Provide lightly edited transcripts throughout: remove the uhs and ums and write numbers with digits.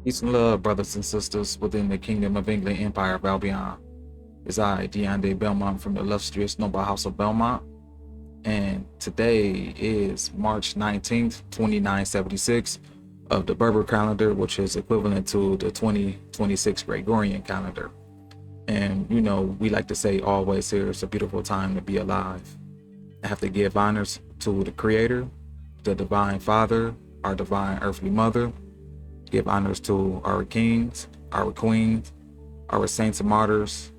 Peace and love, brothers and sisters, within the Kingdom of England Empire of Albion. It's I, Deonde Belmont, from the illustrious noble house of Belmont, and today is March 19th, 2976 of the Berber calendar, which is equivalent to the 2026 Gregorian calendar. And we like to say always here, it's a beautiful time to be alive. I have to give honors to the Creator, the Divine Father, our Divine Earthly Mother. Give honors to our kings, our queens, our saints and martyrs,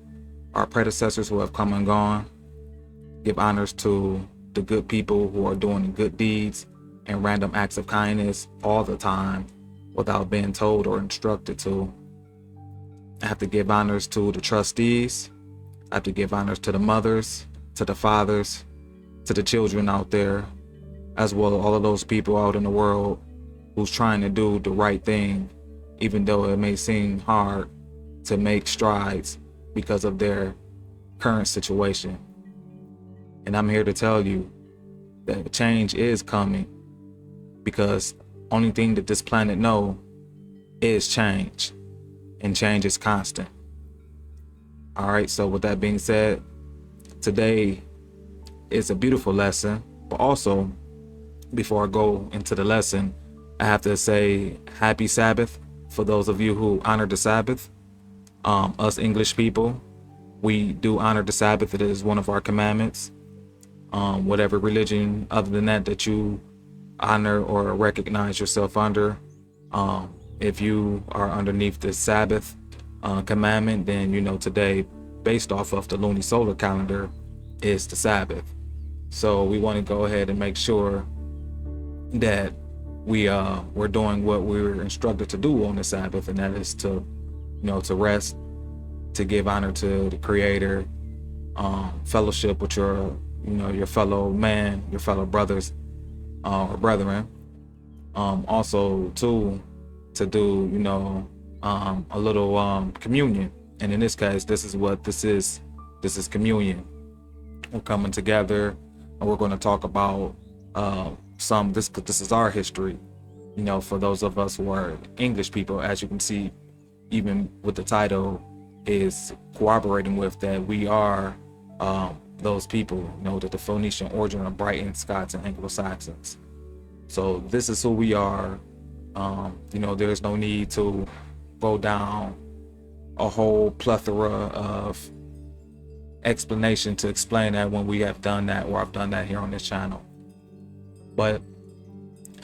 our predecessors who have come and gone. Give honors to the good people who are doing good deeds and random acts of kindness all the time without being told or instructed to. I have to give honors to the trustees. I have to give honors to the mothers, to the fathers, to the children out there, as well as all of those people out in the world who's trying to do the right thing, even though it may seem hard to make strides because of their current situation. And I'm here to tell you that change is coming, because only thing that this planet knows is change, and change is constant. All right, so with that being said, today is a beautiful lesson, but also before I go into the lesson, I have to say happy Sabbath for those of you who honor the Sabbath. Us English people, we do honor the Sabbath. It is one of our commandments. Whatever religion other than that you honor or recognize yourself under, if you are underneath the Sabbath commandment, then today, based off of the lunisolar calendar, is the Sabbath. So we want to go ahead and make sure that we're doing what we were instructed to do on the Sabbath, and that is to to rest, to give honor to the Creator, fellowship with your fellow man, your fellow brothers or brethren. Also to do a little communion, and in this case, this is what this is. This is communion. We're coming together, and we're going to talk about this is our history, for those of us who are English people. As you can see, even with the title, is corroborating with that we are those people, that the Phoenician origin of Britons, Scots and Anglo-Saxons. So this is who we are. There's no need to go down a whole plethora of explanation to explain that when we have done that, or I've done that here on this channel. But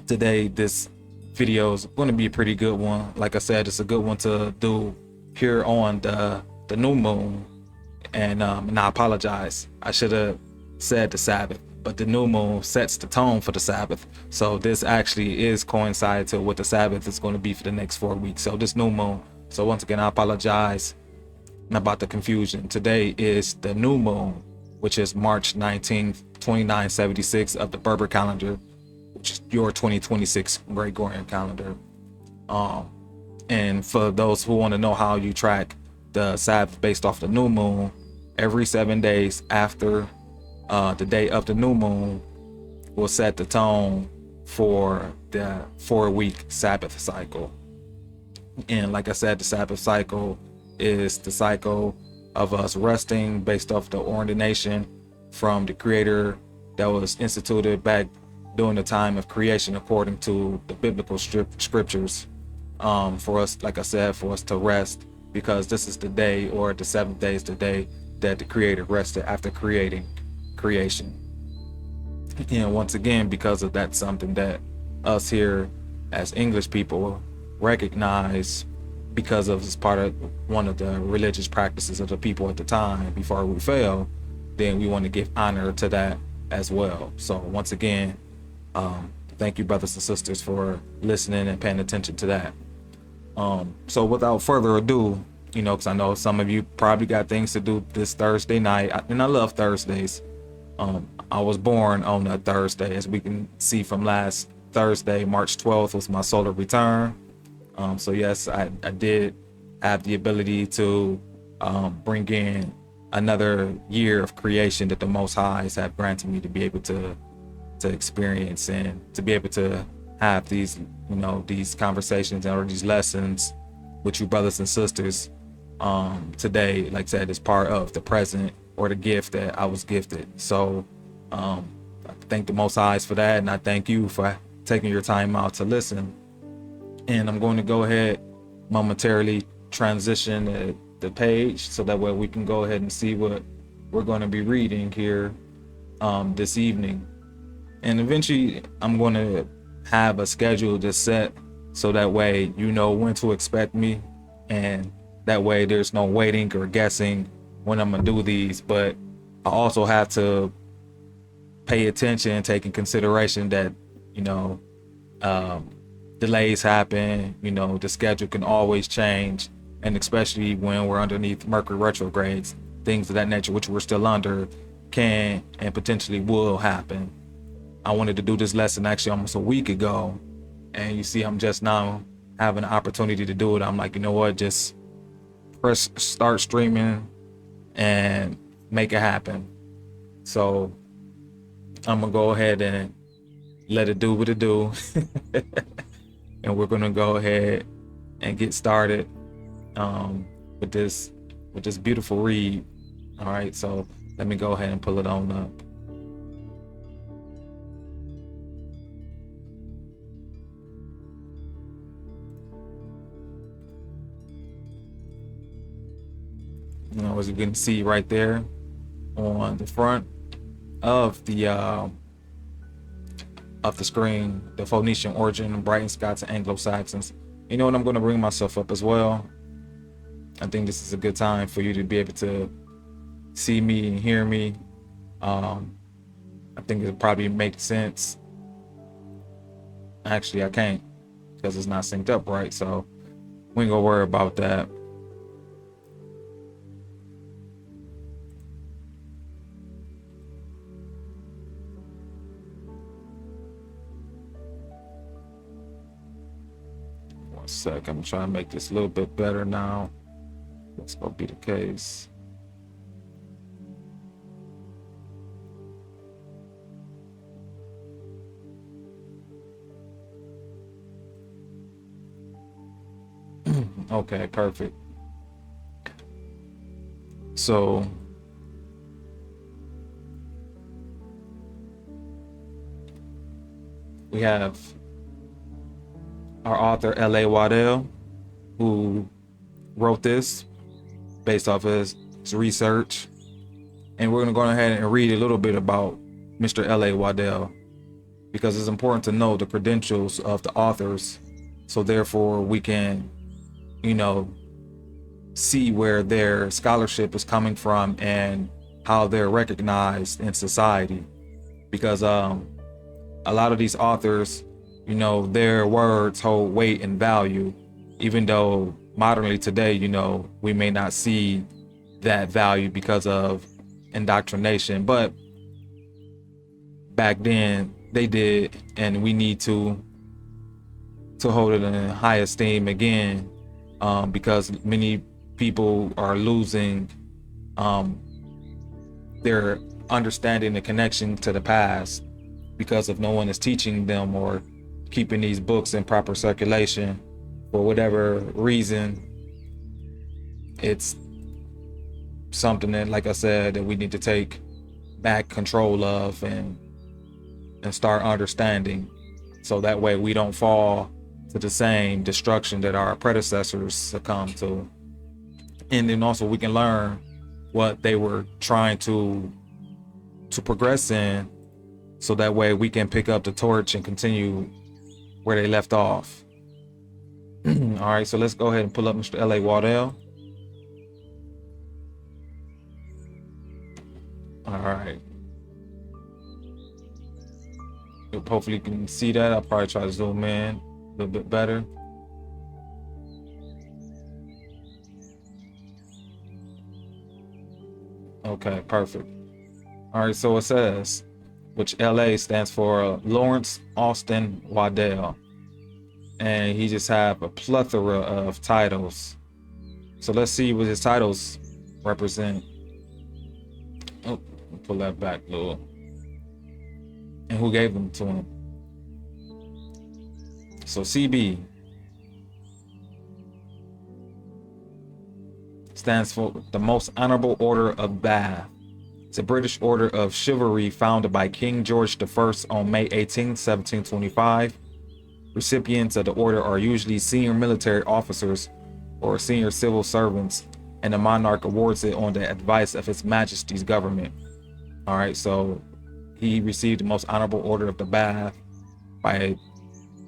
today, this video is going to be a pretty good one. Like I said, it's a good one to do here on the new moon. And I apologize, I should have said the Sabbath, but the new moon sets the tone for the Sabbath. So this actually is coincide to what the Sabbath is going to be for the next 4 weeks. So this new moon. So once again, I apologize about the confusion. Today is the new moon, which is March 19th, 2976 of the Berber calendar, which is your 2026 Gregorian calendar. And for those who want to know how you track the Sabbath based off the new moon, every 7 days after the day of the new moon will set the tone for the 4-week Sabbath cycle. And like I said, the Sabbath cycle is the cycle of us resting based off the ordination from the Creator that was instituted back during the time of creation, according to the biblical scriptures, for us, like I said, for us to rest, because this is the day, or the 7th day is the day that the Creator rested after creating creation. And once again, because of that, something that us here as English people recognize, because of this part of one of the religious practices of the people at the time before we fell, then we want to give honor to that as well. So once again, thank you, brothers and sisters, for listening and paying attention to that. So without further ado, because I know some of you probably got things to do this Thursday night, and I love Thursdays. I was born on a Thursday, as we can see from last Thursday, March 12th was my solar return. So yes, I did have the ability to bring in another year of creation that the Most Highs have granted me to be able to experience, and to be able to have these, these conversations or these lessons with you brothers and sisters today. Like I said, is part of the present or the gift that I was gifted. So I thank the Most High for that, and I thank you for taking your time out to listen. And I'm going to go ahead momentarily transition the page so that way we can go ahead and see what we're going to be reading here this evening. And eventually I'm going to have a schedule just set so that way you know when to expect me, and that way there's no waiting or guessing when I'm going to do these. But I also have to pay attention and take in consideration that, delays happen, the schedule can always change, and especially when we're underneath Mercury retrogrades, things of that nature, which we're still under, can and potentially will happen. I wanted to do this lesson actually almost a week ago, and you see I'm just now having an opportunity to do it. I'm like, you know what, just press start streaming and make it happen. So I'm gonna go ahead and let it do what it do. And we're gonna go ahead and get started with this beautiful read. All right, so let me go ahead and pull it on up. As you can see right there on the front of the screen, the Phoenician Origin of Britons, Scots and Anglo-Saxons. You know what, I'm going to bring myself up as well. I think this is a good time for you to be able to see me and hear me. I think it probably makes sense. Actually, I can't because it's not synced up right, so we ain't gonna worry about that. One sec, I'm trying to make this a little bit better now. That's gonna be the case. Okay, perfect. So we have our author L.A. Waddell, who wrote this based off his research, and we're going to go ahead and read a little bit about Mr. L.A. Waddell, because it's important to know the credentials of the authors, so therefore we can see where their scholarship is coming from and how they're recognized in society. Because a lot of these authors, their words hold weight and value, even though modernly today, we may not see that value because of indoctrination, but back then they did, and we need to hold it in high esteem again, because many people are losing their understanding and connection to the past because of no one is teaching them or keeping these books in proper circulation for whatever reason. It's something that, like I said, that we need to take back control of and start understanding, so that way we don't fall to the same destruction that our predecessors succumbed to. And then also we can learn what they were trying to progress in, so that way we can pick up the torch and continue where they left off. All right, so let's go ahead and pull up Mr. L.A. Waddell. All right. Hopefully you can see that. I'll probably try to zoom in a little bit better. Okay, perfect. All right, so it says, which LA stands for Lawrence Austin Waddell, and he just have a plethora of titles. So let's see what his titles represent. Oh, pull that back a little. And who gave them to him? So CB stands for the Most Honorable Order of Bath. It's a British order of chivalry founded by King George I on May 18, 1725. Recipients of the order are usually senior military officers or senior civil servants, and the monarch awards it on the advice of His Majesty's government. All right, so he received the Most Honorable Order of the Bath by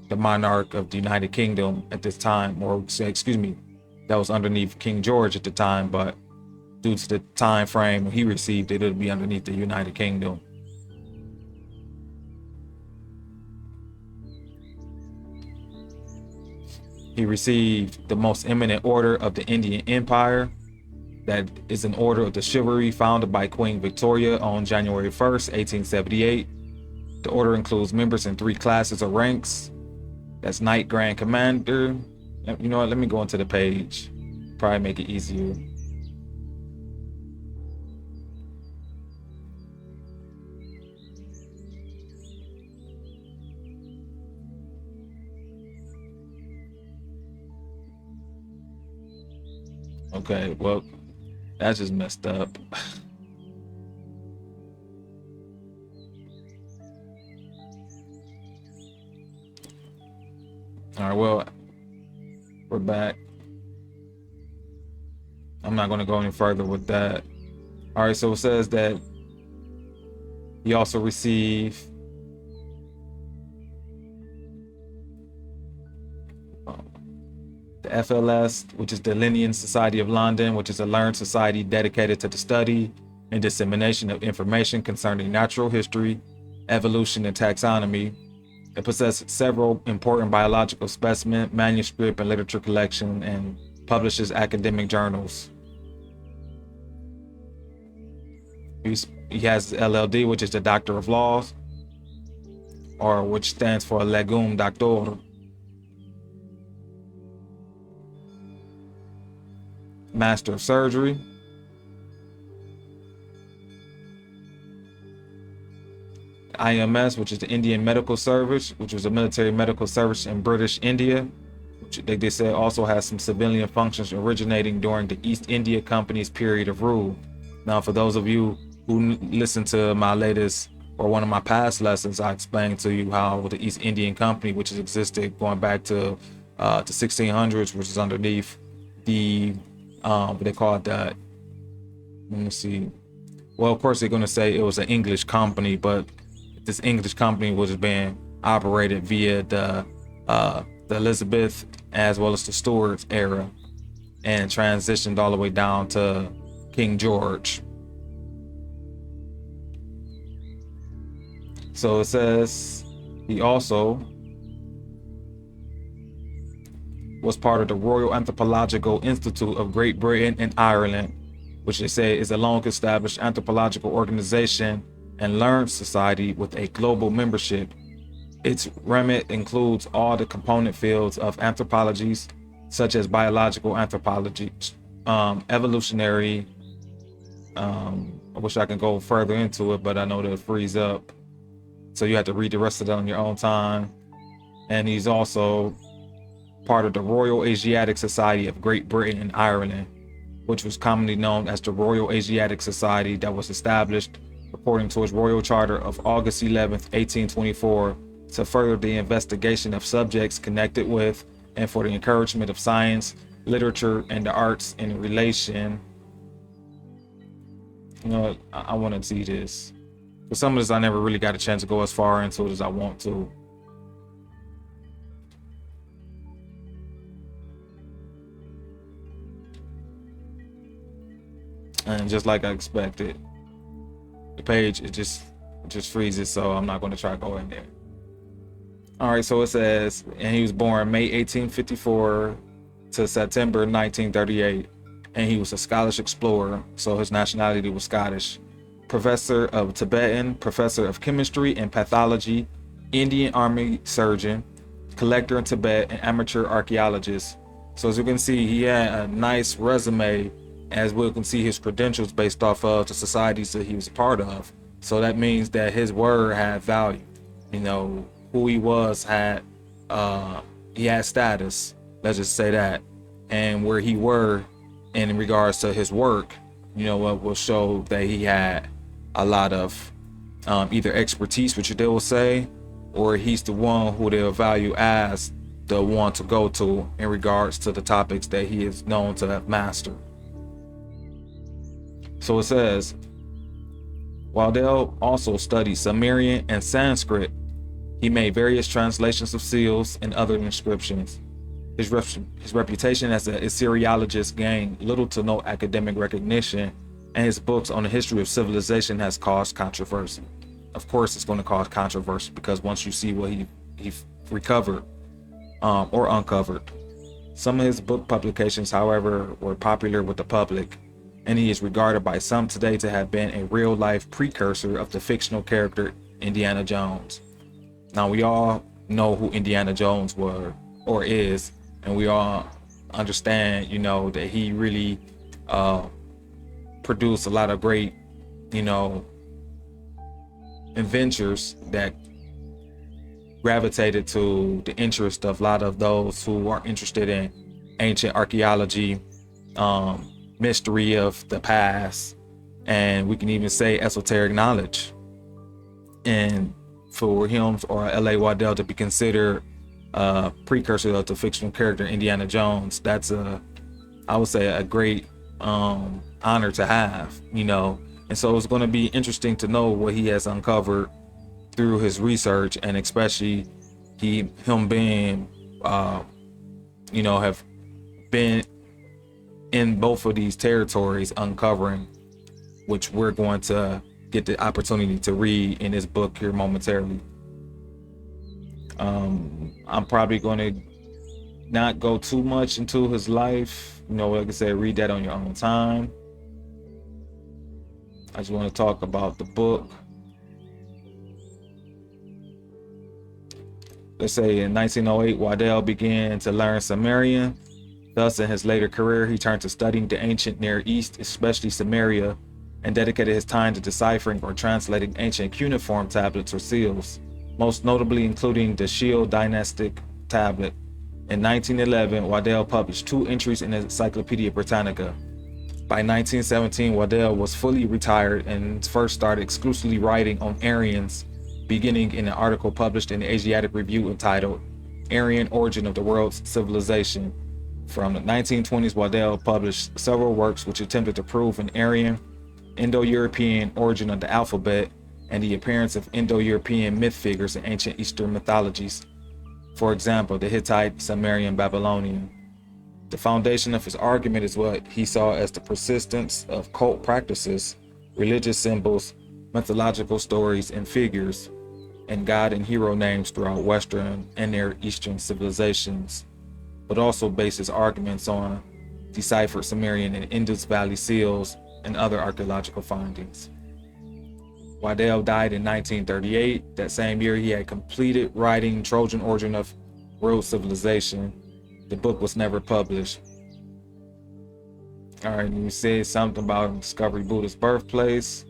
the monarch of the United Kingdom at this time, or excuse me, that was underneath King George at the time, but due to the time frame when he received it, it'll be underneath the United Kingdom. He received the Most Eminent Order of the Indian Empire. That is an order of the chivalry founded by Queen Victoria on January 1st, 1878. The order includes members in 3 classes or ranks. That's Knight Grand Commander. You know what? Let me go into the page. Probably make it easier. Okay, well, that's just messed up. All right, well, we're back. I'm not going to go any further with that. All right, so it says that he also received the FLS, which is the Linnean Society of London, which is a learned society dedicated to the study and dissemination of information concerning natural history, evolution, and taxonomy. It possesses several important biological specimen, manuscript, and literature collection, and publishes academic journals. He has LLD, which is the Doctor of Laws, or which stands for Legum Doctor. Master of Surgery. IMS, which is the Indian Medical Service, which was a military medical service in British India, which they said also has some civilian functions originating during the East India Company's period of rule. Now, for those of you who listen to my latest or one of my past lessons, I explained to you how the East Indian Company, which has existed going back to the 1600s, which is underneath the what they call it, that, let me see. Well, of course they're going to say it was an English company, but this English company was being operated via the Elizabeth as well as the Stuart era, and transitioned all the way down to King George. So it says he also was part of the Royal Anthropological Institute of Great Britain and Ireland, which they say is a long-established anthropological organization and learned society with a global membership. Its remit includes all the component fields of anthropologies, such as biological anthropology, evolutionary. I wish I could go further into it, but I know that it frees up. So you have to read the rest of that on your own time. And he's also part of the Royal Asiatic Society of Great Britain and Ireland, which was commonly known as the Royal Asiatic Society, that was established according to its Royal Charter of August 11th, 1824, to further the investigation of subjects connected with and for the encouragement of science, literature, and the arts in relation. You know, I want to see this. For some of this, I never really got a chance to go as far into it as I want to. And just like I expected, the page, it just freezes, so I'm not going to try to go in there. All right, so it says, and he was born May 1854 to September 1938, and he was a Scottish explorer, so his nationality was Scottish. Professor of Tibetan, professor of chemistry and pathology, Indian Army surgeon, collector in Tibet, and amateur archaeologist. So as you can see, he had a nice resume, as we can see his credentials based off of the societies that he was a part of. So that means that his word had value. You know, who he was had he had status, let's just say that, and where he were in regards to his work, you know, what will show that he had a lot of either expertise, which they will say, or he's the one who they'll value as the one to go to in regards to the topics that he is known to have mastered. So it says, Waddell also studied Sumerian and Sanskrit. He made various translations of seals and other inscriptions. His reputation as an Assyriologist gained little to no academic recognition, and his books on the history of civilization has caused controversy. Of course, it's going to cause controversy because once you see what he recovered or uncovered. Some of his book publications, however, were popular with the public, and he is regarded by some today to have been a real-life precursor of the fictional character Indiana Jones. Now, we all know who Indiana Jones were or is, and we all understand, you know, that he really produced a lot of great, you know, adventures that gravitated to the interest of a lot of those who are interested in ancient archaeology, mystery of the past, and we can even say esoteric knowledge. And for him or L.A. Waddell to be considered a precursor of the fictional character Indiana Jones, that's I would say a great honor to have, you know. And so it's going to be interesting to know what he has uncovered through his research, and especially him being you know, have been in both of these territories uncovering, which we're going to get the opportunity to read in this book here momentarily. I'm probably going to not go too much into his life, you know, like I said, read that on your own time. I just want to talk about the book. Let's say in 1908, Waddell began to learn Sumerian. Thus, in his later career, he turned to studying the ancient Near East, especially Samaria, and dedicated his time to deciphering or translating ancient cuneiform tablets or seals, most notably including the Shield dynastic tablet. In 1911, Waddell published 2 entries in the Encyclopedia Britannica. By 1917, Waddell was fully retired and first started exclusively writing on Aryans, beginning in an article published in the Asiatic Review entitled Aryan Origin of the World's Civilization. From the 1920s, Waddell published several works which attempted to prove an Aryan, Indo-European origin of the alphabet and the appearance of Indo-European myth figures in ancient Eastern mythologies. For example, the Hittite, Sumerian, Babylonian. The foundation of his argument is what he saw as the persistence of cult practices, religious symbols, mythological stories and figures, and god and hero names throughout Western and Near Eastern civilizations, but also bases arguments on deciphered Sumerian and Indus Valley seals and other archaeological findings. Waddell died in 1938. That same year, he had completed writing Trojan Origin of World Civilization. The book was never published. All right, you said something about discovering Buddha's birthplace,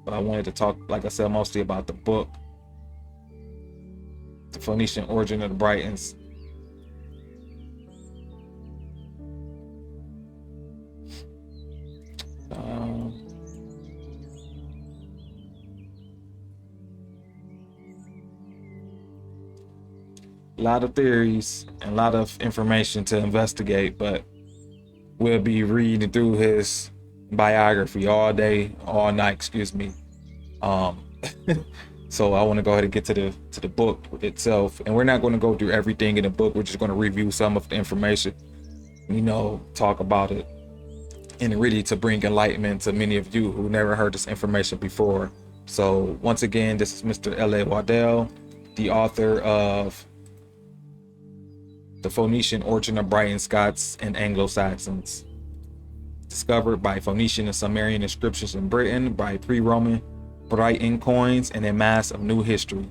but I wanted to talk, like I said, mostly about the book, The Phoenician Origin of the Britons. A lot of theories and a lot of information to investigate, but we'll be reading through his biography all day, all night, excuse me. So I want to go ahead and get to the book itself, and we're not going to go through everything in the book. We're just going to review some of the information, you know, talk about it, and really to bring enlightenment to many of you who never heard this information before. So once again, this is Mr. L.A. Waddell, the author of The Phoenician Origin of Britons, Scots and Anglo-Saxons, discovered by Phoenician and Sumerian inscriptions in Britain, by pre-Roman Briton coins, and a mass of new history.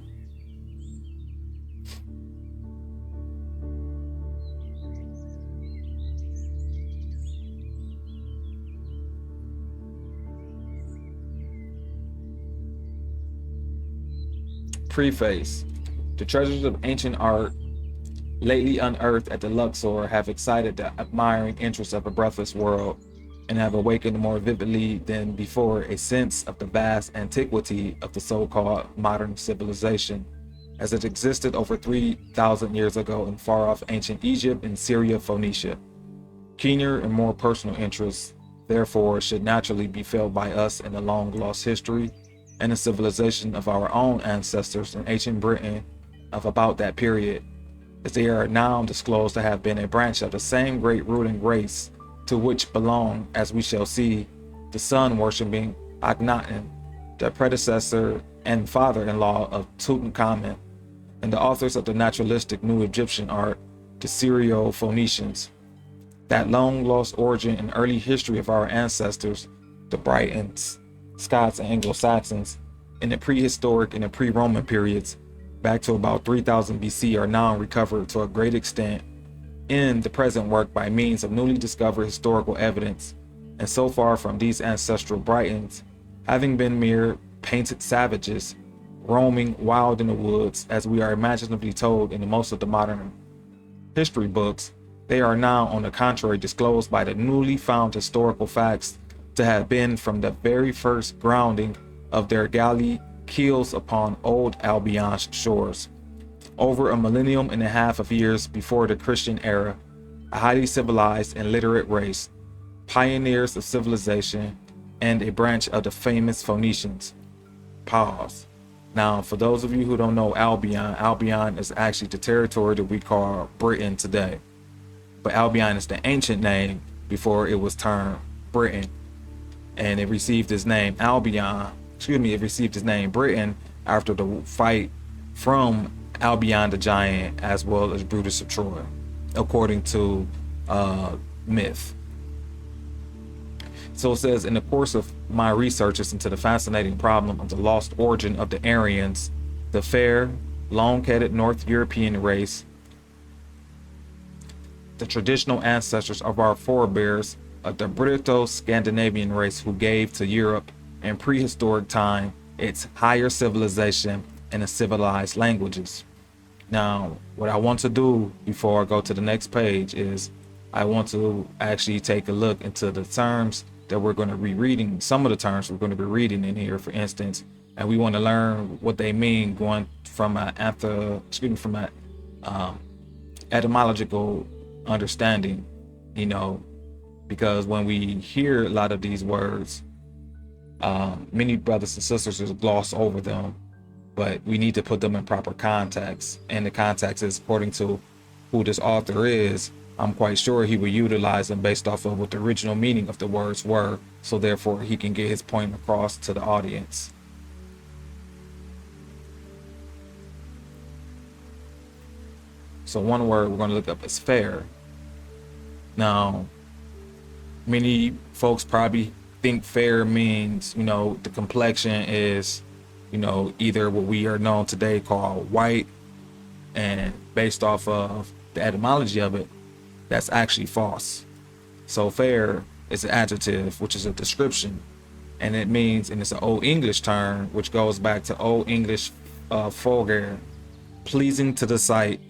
Preface. The treasures of ancient art lately unearthed at the Luxor, have excited the admiring interest of a breathless world, and have awakened more vividly than before a sense of the vast antiquity of the so-called modern civilization, as it existed over 3,000 years ago in far-off ancient Egypt and Syria, Phoenicia. Keener and more personal interests, therefore, should naturally be felt by us in the long-lost history and the civilization of our own ancestors in ancient Britain of about that period, as they are now disclosed to have been a branch of the same great ruling race to which belong, as we shall see, the sun-worshipping Akhenaten, the predecessor and father-in-law of Tutankhamun, and the authors of the naturalistic New Egyptian art, the Syro-Phoenicians. That long-lost origin and early history of our ancestors, the Britons, Scots and Anglo-Saxons, in the prehistoric and the pre-Roman periods, back to about 3000 BC, are now recovered to a great extent in the present work by means of newly discovered historical evidence, and so far from these ancestral Britons having been mere painted savages roaming wild in the woods, as we are imaginatively told in most of the modern history books, they are now, on the contrary, disclosed by the newly found historical facts to have been from the very first grounding of their galley keels upon old Albion's shores, over a millennium and a half of years before the Christian era, a highly civilized and literate race, pioneers of civilization, and a branch of the famous Phoenicians. Pause. Now, for those of you who don't know Albion is actually the territory that we call Britain today. But Albion is the ancient name before it was termed Britain. And it received its name it received its name Britain after the fight from Albion the Giant as well as Brutus of Troy, according to myth. So it says, in the course of my researches into the fascinating problem of the lost origin of the Aryans, the fair, long-headed North European race, the traditional ancestors of our forebears of the Brito-Scandinavian race who gave to Europe in prehistoric time its higher civilization and its civilized languages. Now, what I want to do before I go to the next page is I want to actually take a look into the terms that we're going to be reading, some of the terms we're going to be reading in here, for instance, and we want to learn what they mean going from an etymological understanding, because when we hear a lot of these words, many brothers and sisters just gloss over them, but we need to put them in proper context, and the context is according to who this author is. I'm quite sure he will utilize them based off of what the original meaning of the words were, so therefore he can get his point across to the audience. So one word we're going to look up is fair. Now, many folks probably think fair means, the complexion is, either what we are known today called white, and based off of the etymology of it, that's actually false. So fair is an adjective, which is a description, and it means, and it's an Old English term, which goes back to Old English vulgar, pleasing to the sight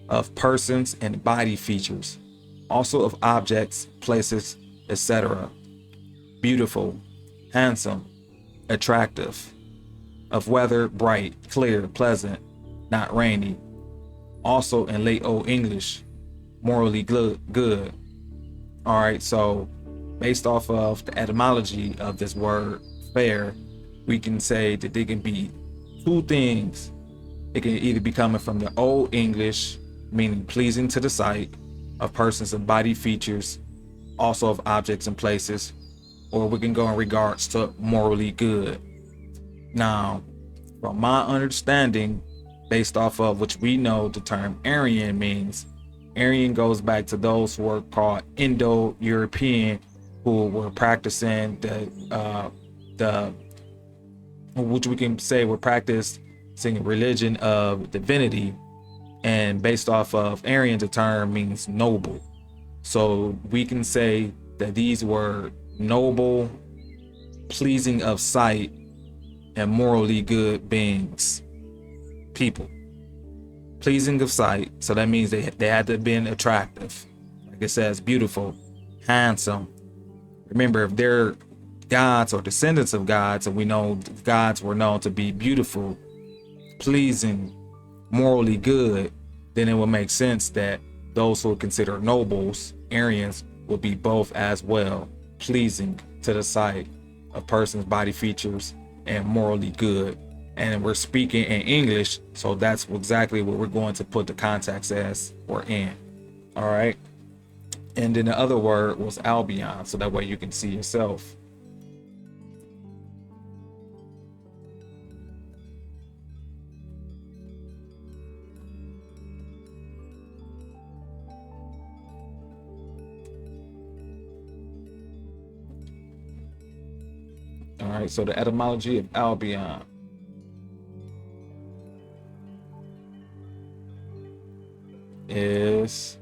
of persons and body features, also of objects, places, etc. Beautiful, handsome, attractive, of weather bright, clear, pleasant, not rainy. Also in late Old English, morally good. All right, so based off of the etymology of this word fair, we can say that they can be two things. It can either be coming from the Old English, meaning pleasing to the sight of persons and body features, also of objects and places, or we can go in regards to morally good. Now, from my understanding, based off of which we know the term Aryan means, Aryan goes back to those who are called Indo-European, who were practicing which we can say were practicing religion of divinity, and based off of Aryan, the term means noble. So we can say that these were noble, pleasing of sight, and morally good beings, people. pleasing of sight. So that means they had to have been attractive. Like it says, beautiful, handsome. Remember, if they're gods or descendants of gods, and we know gods were known to be beautiful, pleasing, morally good, then it would make sense that those who are considered nobles, Aryans, would be both as well, pleasing to the sight of person's body features and morally good. And we're speaking in English, so that's exactly what we're going to put the context as or in. All right. And then the other word was Albion, so that way you can see yourself. All right, so the etymology of Albion. Is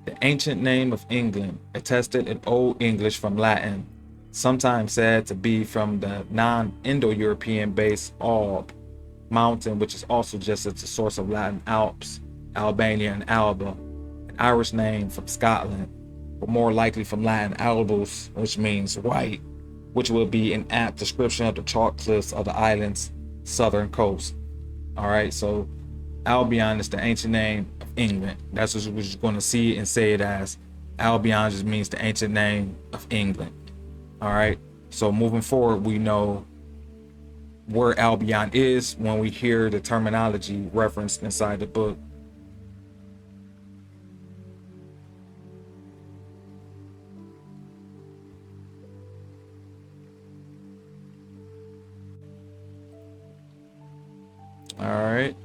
the ancient name of England, attested in Old English from Latin, sometimes said to be from the non-Indo-European base Alb mountain, which is also just as the source of Latin Alps, Albania, and Alba, an Irish name from Scotland, but more likely from Latin albus, which means white, which would be an apt description of the chalk cliffs of the island's southern coast. All right, so Albion is the ancient name of England. That's what we're just going to see and say it as. Albion just means the ancient name of England. All right, so moving forward, we know where Albion is when we hear the terminology referenced inside the book. All right,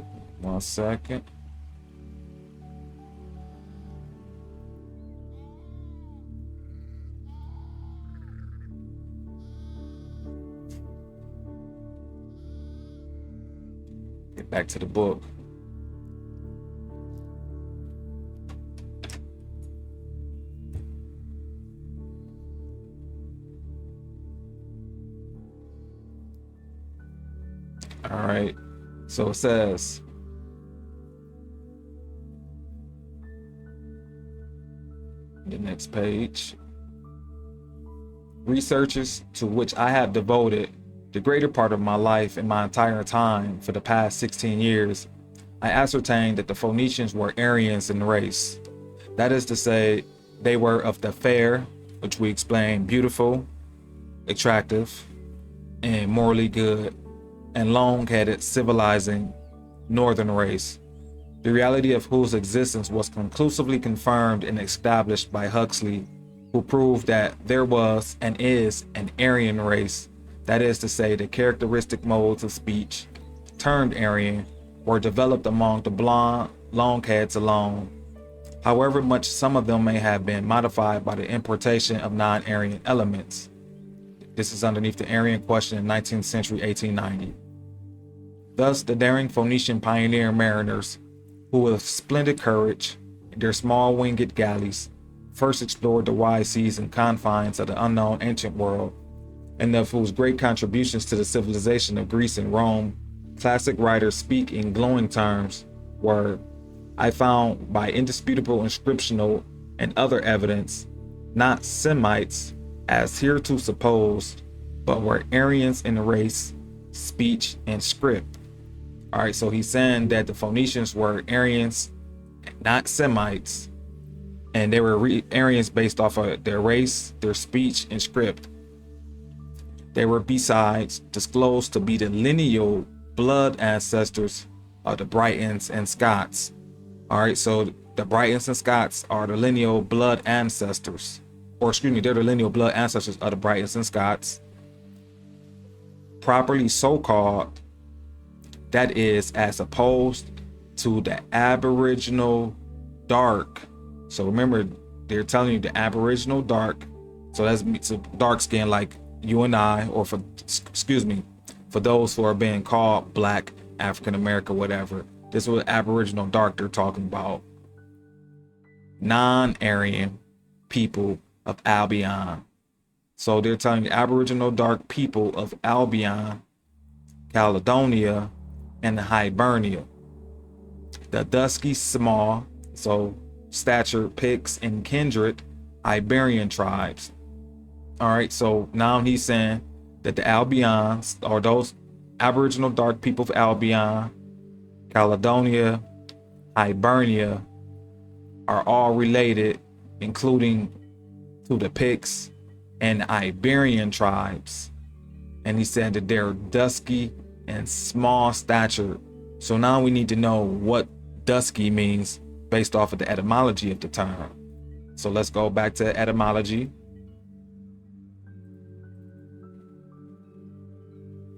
1 second. Get back to the book. All right, so it says, the next page, researches to which I have devoted the greater part of my life and my entire time for the past 16 years, I ascertained that the Phoenicians were Aryans in race. That is to say, they were of the fair, which we explained, beautiful, attractive, and morally good, and long-headed, civilizing northern race, the reality of whose existence was conclusively confirmed and established by Huxley, who proved that there was and is an Aryan race. That is to say, the characteristic modes of speech, termed Aryan, were developed among the blonde, long-heads alone, however much some of them may have been modified by the importation of non-Aryan elements. This is underneath the Aryan question in 19th century 1890. Thus, the daring Phoenician pioneer mariners, who with splendid courage, in their small winged galleys, first explored the wide seas and confines of the unknown ancient world, and of whose great contributions to the civilization of Greece and Rome, classic writers speak in glowing terms, were, I found by indisputable inscriptional and other evidence, not Semites, as hereto supposed, but were Aryans in race, speech, and script. All right, so he's saying that the Phoenicians were Aryans, not Semites, and they were Aryans based off of their race, their speech, and script. They were besides disclosed to be the lineal blood ancestors of the Britons and Scots. All right, so the Britons and Scots are the lineal blood ancestors, or excuse me, they're the lineal blood ancestors of the Britons and Scots, properly so called, that is, as opposed to the Aboriginal dark. So remember, they're telling you the Aboriginal dark, so that's so dark skin like you and I, or for those who are being called Black, African American, whatever. This was Aboriginal dark they're talking about. Non-Aryan people of Albion. So they're telling the Aboriginal dark people of Albion, Caledonia, and Hibernia. The dusky, small, so stature, Picts, and kindred Iberian tribes. All right, so now he's saying that the Albions, or those Aboriginal dark people of Albion, Caledonia, Hibernia, are all related, including to the Picts and Iberian tribes. And he said that they're dusky and small stature. So now we need to know what dusky means based off of the etymology of the term. So let's go back to etymology,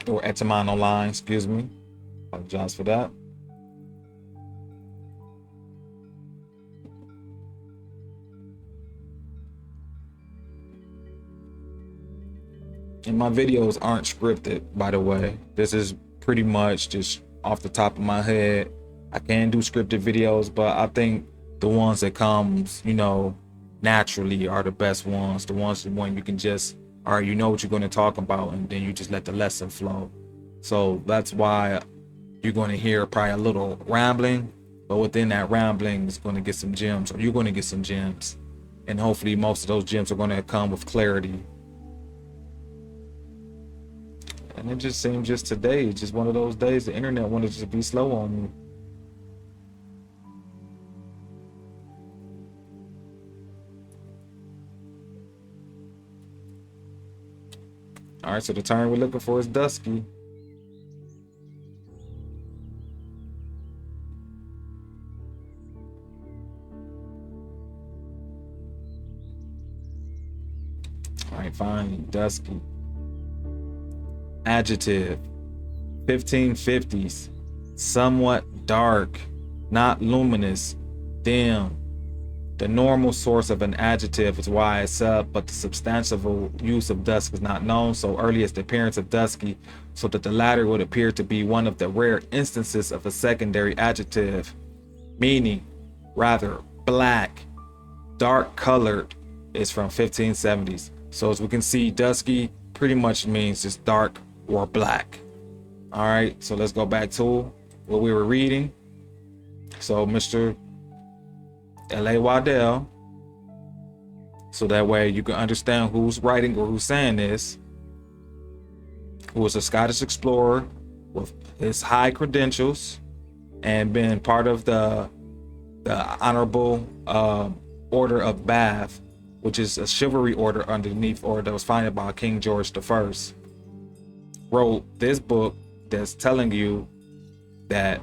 or etymon-online, excuse me. Apologize for that. And my videos aren't scripted, by the way. This is pretty much just off the top of my head. I can do scripted videos, but I think the ones that comes, naturally are the best ones. The ones when you can just, all right, you know what you're going to talk about, and then you just let the lesson flow. So that's why you're going to hear probably a little rambling, but within that rambling is going to get some gems, or you're going to get some gems. And hopefully most of those gems are going to come with clarity. And it just seems just today, it's just one of those days the internet wanted to be slow on me. All right, so the term we're looking for is dusky. All right, fine, dusky. Adjective, 1550s, somewhat dark, not luminous, dim. The normal source of an adjective is why it's up, but the substantial use of dusk is not known. So early as the appearance of dusky, so that the latter would appear to be one of the rare instances of a secondary adjective, meaning rather black, dark colored, is from 1570s. So as we can see, dusky pretty much means just dark or black. All right, so let's go back to what we were reading. So Mr. L.A. Waddell, so that way you can understand who's writing or who's saying this, who was a Scottish explorer with his high credentials and been part of the Honorable Order of Bath, which is a chivalry order underneath order that was founded by King George I, wrote this book that's telling you that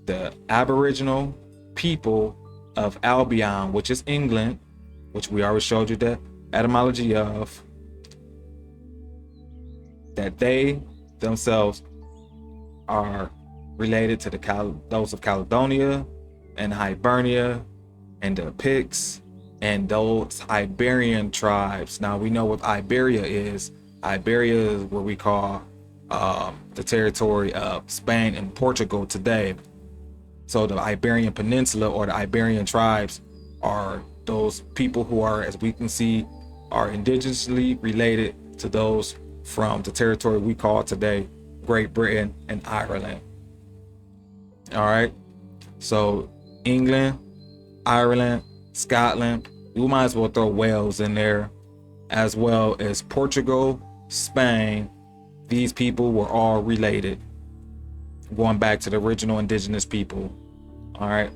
the Aboriginal people of Albion, which is England, which we already showed you the etymology of, that they themselves are related to those of Caledonia and Hibernia and the Picts and those Iberian tribes. Now we know what Iberia is. Iberia is what we call the territory of Spain and Portugal today. So the Iberian Peninsula, or the Iberian tribes, are those people who are, as we can see, are indigenously related to those from the territory we call today Great Britain and Ireland. All right, so England, Ireland, Scotland, we might as well throw Wales in there, as well as Portugal, Spain. These people were all related, going back to the original indigenous people. All right,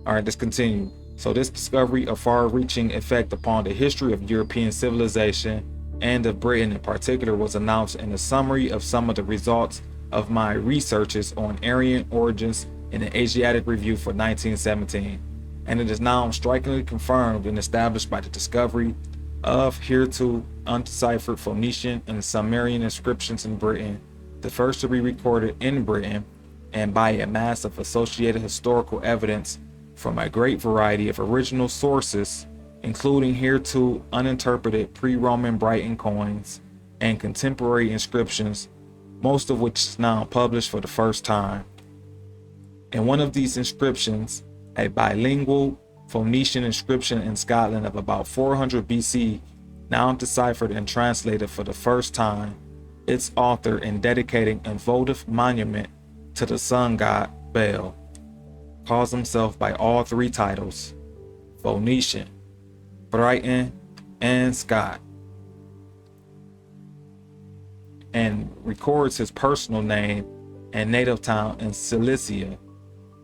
let's continue. So this discovery of far-reaching effect upon the history of European civilization and of Britain in particular was announced in a summary of some of the results of my researches on Aryan origins in the Asiatic Review for 1917, and it is now strikingly confirmed and established by the discovery of hereto undeciphered Phoenician and Sumerian inscriptions in Britain, the first to be recorded in Britain, and by a mass of associated historical evidence from a great variety of original sources, including hereto uninterpreted pre-Roman Brighton coins and contemporary inscriptions, most of which is now published for the first time. In one of these inscriptions, a bilingual Phoenician inscription in Scotland of about 400 BC, now deciphered and translated for the first time, its author in dedicating a votive monument to the sun god Baal, calls himself by all three titles, Phoenician, Briton, and Scot, and records his personal name and native town in Cilicia,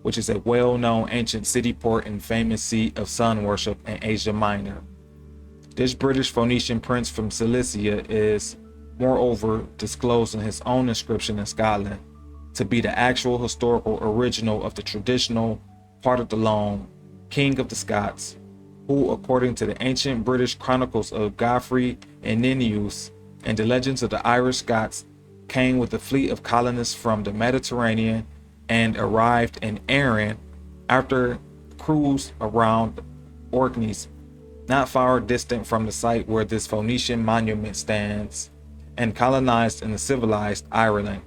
which is a well-known ancient city-port and famous seat of sun worship in Asia Minor. This British Phoenician prince from Cilicia is, moreover, disclosed in his own inscription in Scotland to be the actual historical original of the traditional Partalone, king of the Scots, who, according to the ancient British chronicles of Godfrey and Nennius and the legends of the Irish Scots, came with a fleet of colonists from the Mediterranean and arrived in Erin after a cruise around Orkneys, not far distant from the site where this Phoenician monument stands, and colonized in the civilized Ireland,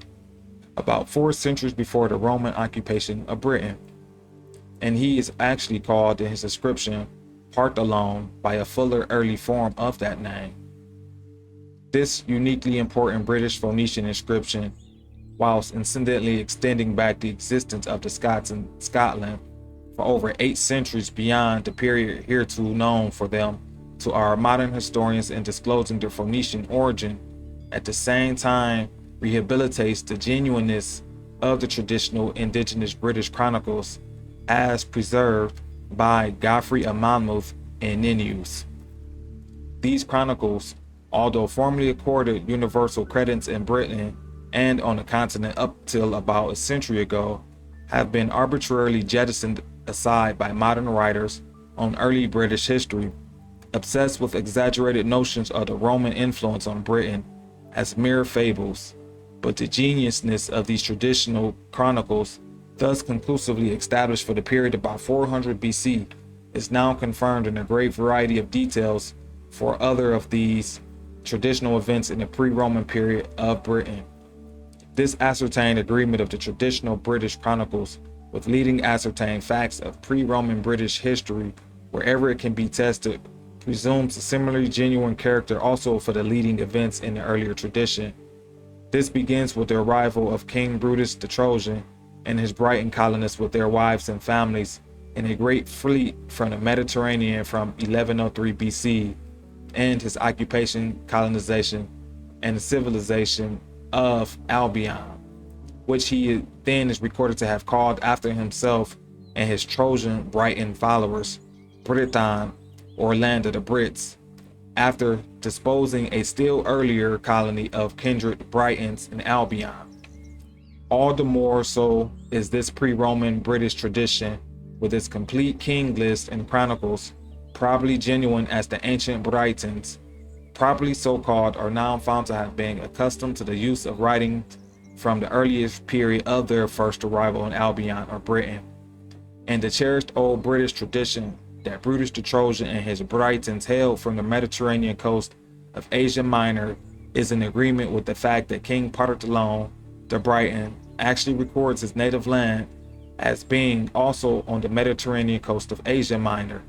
about 4 centuries before the Roman occupation of Britain. And he is actually called in his inscription Partalone by a fuller early form of that name. This uniquely important British Phoenician inscription, whilst incidentally extending back the existence of the Scots in Scotland for over 8 centuries beyond the period hereto known for them to our modern historians in disclosing their Phoenician origin, at the same time rehabilitates the genuineness of the traditional indigenous British chronicles as preserved by Godfrey of Monmouth and Nennius. These chronicles, although formerly accorded universal credence in Britain and on the continent up till about a century ago, have been arbitrarily jettisoned aside by modern writers on early British history, obsessed with exaggerated notions of the Roman influence on Britain as mere fables. But the geniusness of these traditional chronicles, thus conclusively established for the period about 400 BC, is now confirmed in a great variety of details for other of these traditional events in the pre-Roman period of Britain. This ascertained agreement of the traditional British chronicles with leading ascertained facts of pre-Roman British history, wherever it can be tested, presumes a similarly genuine character also for the leading events in the earlier tradition. This begins with the arrival of King Brutus the Trojan and his Briton colonists with their wives and families in a great fleet from the Mediterranean from 1103 BC, and his occupation, colonization, and the civilization of Albion, which he then is recorded to have called after himself and his Trojan Briton followers, Britain, or land of the Brits, after disposing a still earlier colony of kindred Britons in Albion. All the more so is this pre-Roman British tradition, with its complete king list and chronicles, probably genuine, as the ancient Britons, properly so called, are now found to have been accustomed to the use of writing from the earliest period of their first arrival in Albion or Britain. And the cherished old British tradition that Brutus the Trojan and his Britons hailed from the Mediterranean coast of Asia Minor is in agreement with the fact that King Partalone the Briton actually records his native land as being also on the Mediterranean coast of Asia Minor.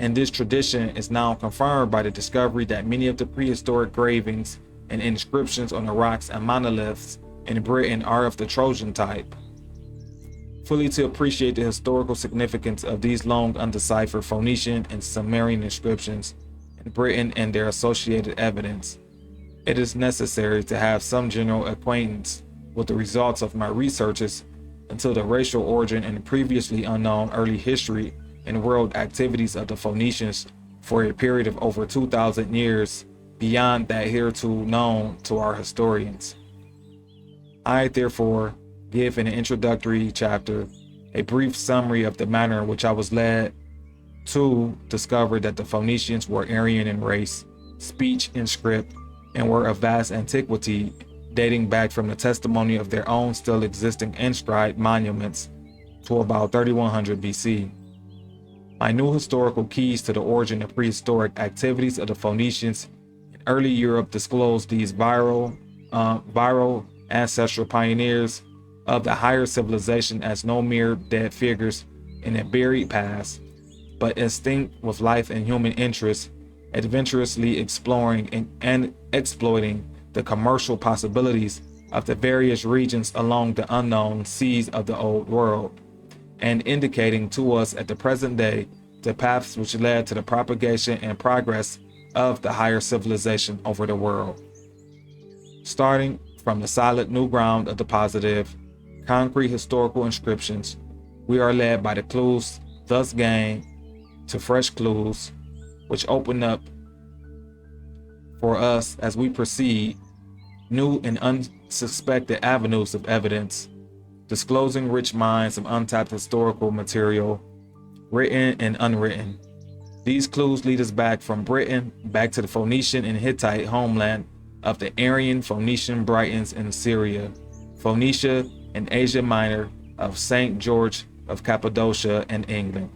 And this tradition is now confirmed by the discovery that many of the prehistoric gravings and inscriptions on the rocks and monoliths in Britain are of the Trojan type. Fully to appreciate the historical significance of these long undeciphered Phoenician and Sumerian inscriptions in Britain and their associated evidence, it is necessary to have some general acquaintance with the results of my researches into the racial origin and previously unknown early history and world activities of the Phoenicians for a period of over 2,000 years beyond that hereto known to our historians. I therefore give in an introductory chapter a brief summary of the manner in which I was led to discover that the Phoenicians were Aryan in race, speech, and script, and were of vast antiquity, dating back from the testimony of their own still existing inscribed monuments to about 3100 BC. My new historical keys to the origin of prehistoric activities of the Phoenicians in early Europe disclose these viral ancestral pioneers of the higher civilization as no mere dead figures in a buried past, but instinct with life and human interests, adventurously exploring and exploiting the commercial possibilities of the various regions along the unknown seas of the Old World, and indicating to us at the present day the paths which led to the propagation and progress of the higher civilization over the world. Starting from the solid new ground of the positive, concrete historical inscriptions, we are led by the clues thus gained to fresh clues, which open up for us as we proceed new and unsuspected avenues of evidence, disclosing rich mines of untapped historical material, written and unwritten. These clues lead us back from Britain, back to the Phoenician and Hittite homeland of the Aryan Phoenician Britons in Syria, Phoenicia and Asia Minor, of St. George of Cappadocia and England,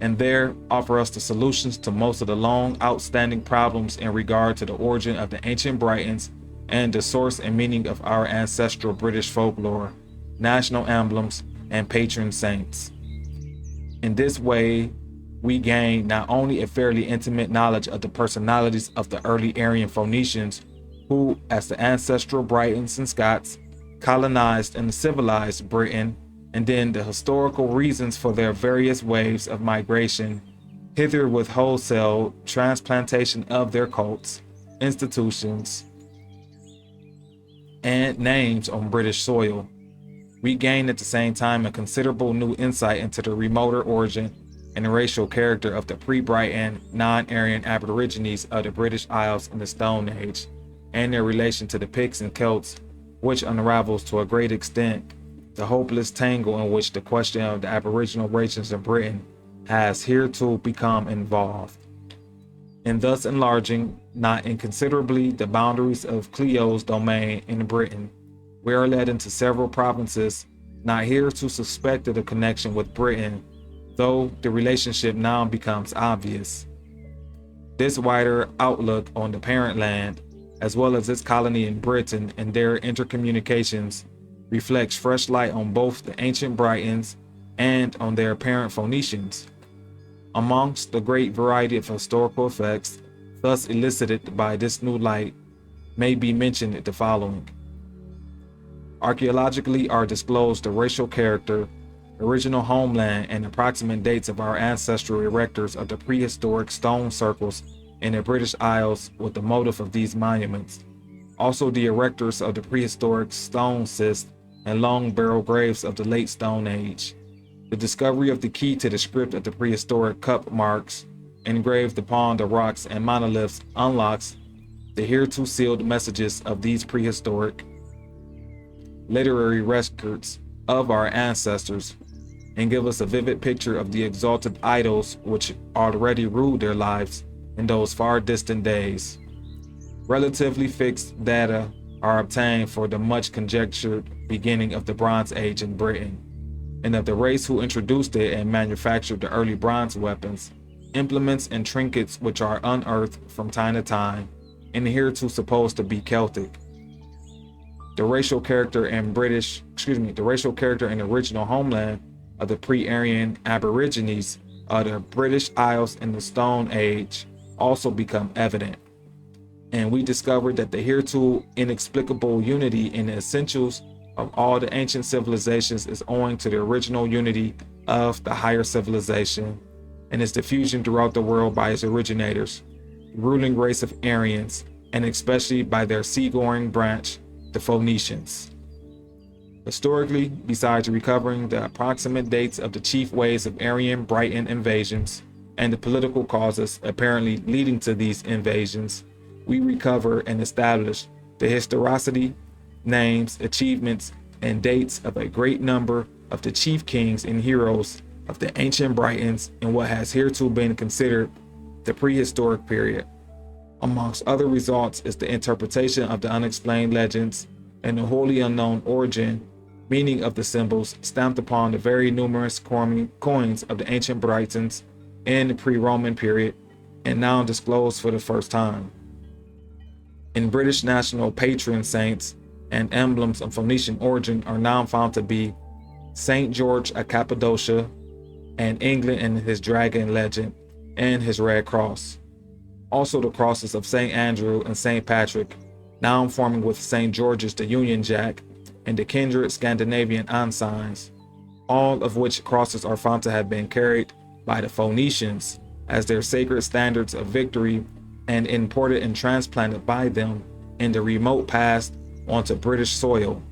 and there offer us the solutions to most of the long outstanding problems in regard to the origin of the ancient Britons and the source and meaning of our ancestral British folklore, national emblems, and patron saints. In this way, we gain not only a fairly intimate knowledge of the personalities of the early Aryan Phoenicians, who, as the ancestral Britons and Scots, colonized and civilized Britain, and then the historical reasons for their various waves of migration hither with wholesale transplantation of their cults, institutions, and names on British soil. We gain at the same time a considerable new insight into the remoter origin and the racial character of the pre-Briton, non-Aryan Aborigines of the British Isles in the Stone Age, and their relation to the Picts and Celts, which unravels to a great extent the hopeless tangle in which the question of the Aboriginal races in Britain has hereto become involved. In thus enlarging not inconsiderably the boundaries of Cleo's domain in Britain, we are led into several provinces not hereto suspected of connection with Britain, though the relationship now becomes obvious. This wider outlook on the parent land, as well as its colony in Britain and their intercommunications, reflects fresh light on both the ancient Britons and on their parent Phoenicians. Amongst the great variety of historical effects thus elicited by this new light may be mentioned the following. Archaeologically are disclosed the racial character, original homeland, and approximate dates of our ancestral erectors of the prehistoric stone circles in the British Isles with the motive of these monuments. Also the erectors of the prehistoric stone cist and long barrel graves of the late Stone Age. The discovery of the key to the script of the prehistoric cup marks engraved upon the rocks and monoliths unlocks the hereto sealed messages of these prehistoric literary records of our ancestors, and give us a vivid picture of the exalted idols which already ruled their lives in those far distant days. Relatively fixed data are obtained for the much conjectured beginning of the Bronze Age in Britain, and of the race who introduced it and manufactured the early bronze weapons, implements, and trinkets which are unearthed from time to time, and hereto supposed to be Celtic. The racial character and the racial character and original homeland of the pre-Aryan Aborigines of the British Isles in the Stone Age also become evident. And we discovered that the hereto inexplicable unity in the essentials of all the ancient civilizations is owing to the original unity of the higher civilization and its diffusion throughout the world by its originators, the ruling race of Aryans, and especially by their seagoing branch, the Phoenicians. Historically, besides recovering the approximate dates of the chief waves of Aryan Briton invasions and the political causes apparently leading to these invasions, we recover and establish the historicity, names, achievements, and dates of a great number of the chief kings and heroes of the ancient Britons in what has hereto been considered the prehistoric period. Amongst other results is the interpretation of the unexplained legends and the wholly unknown origin, meaning of the symbols stamped upon the very numerous coins of the ancient Britons in the pre-Roman period and now disclosed for the first time. In British national patron saints and emblems of Phoenician origin are now found to be St. George of Cappadocia and England and his dragon legend and his red cross. Also the crosses of St. Andrew and St. Patrick, now forming with St. George's the Union Jack and the kindred Scandinavian ensigns, all of which crosses are found to have been carried by the Phoenicians as their sacred standards of victory and imported and transplanted by them in the remote past onto British soil.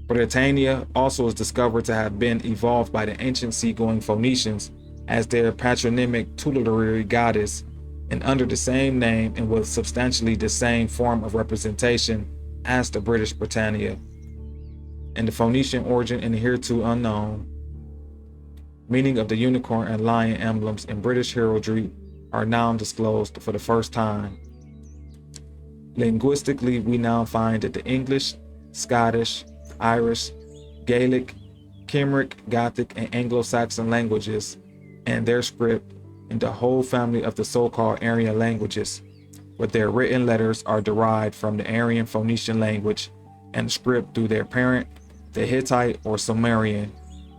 Britannia also is discovered to have been evolved by the ancient seagoing Phoenicians as their patronymic tutelary goddess, and under the same name and with substantially the same form of representation as the British Britannia. And the Phoenician origin and hereto unknown meaning of the unicorn and lion emblems in British heraldry are now disclosed for the first time. Linguistically, we now find that the English, Scottish, Irish, Gaelic, Cymric, Gothic, and Anglo-Saxon languages and their script in the whole family of the so-called Aryan languages, where their written letters are derived from the Aryan Phoenician language and script through their parent, the Hittite or Sumerian,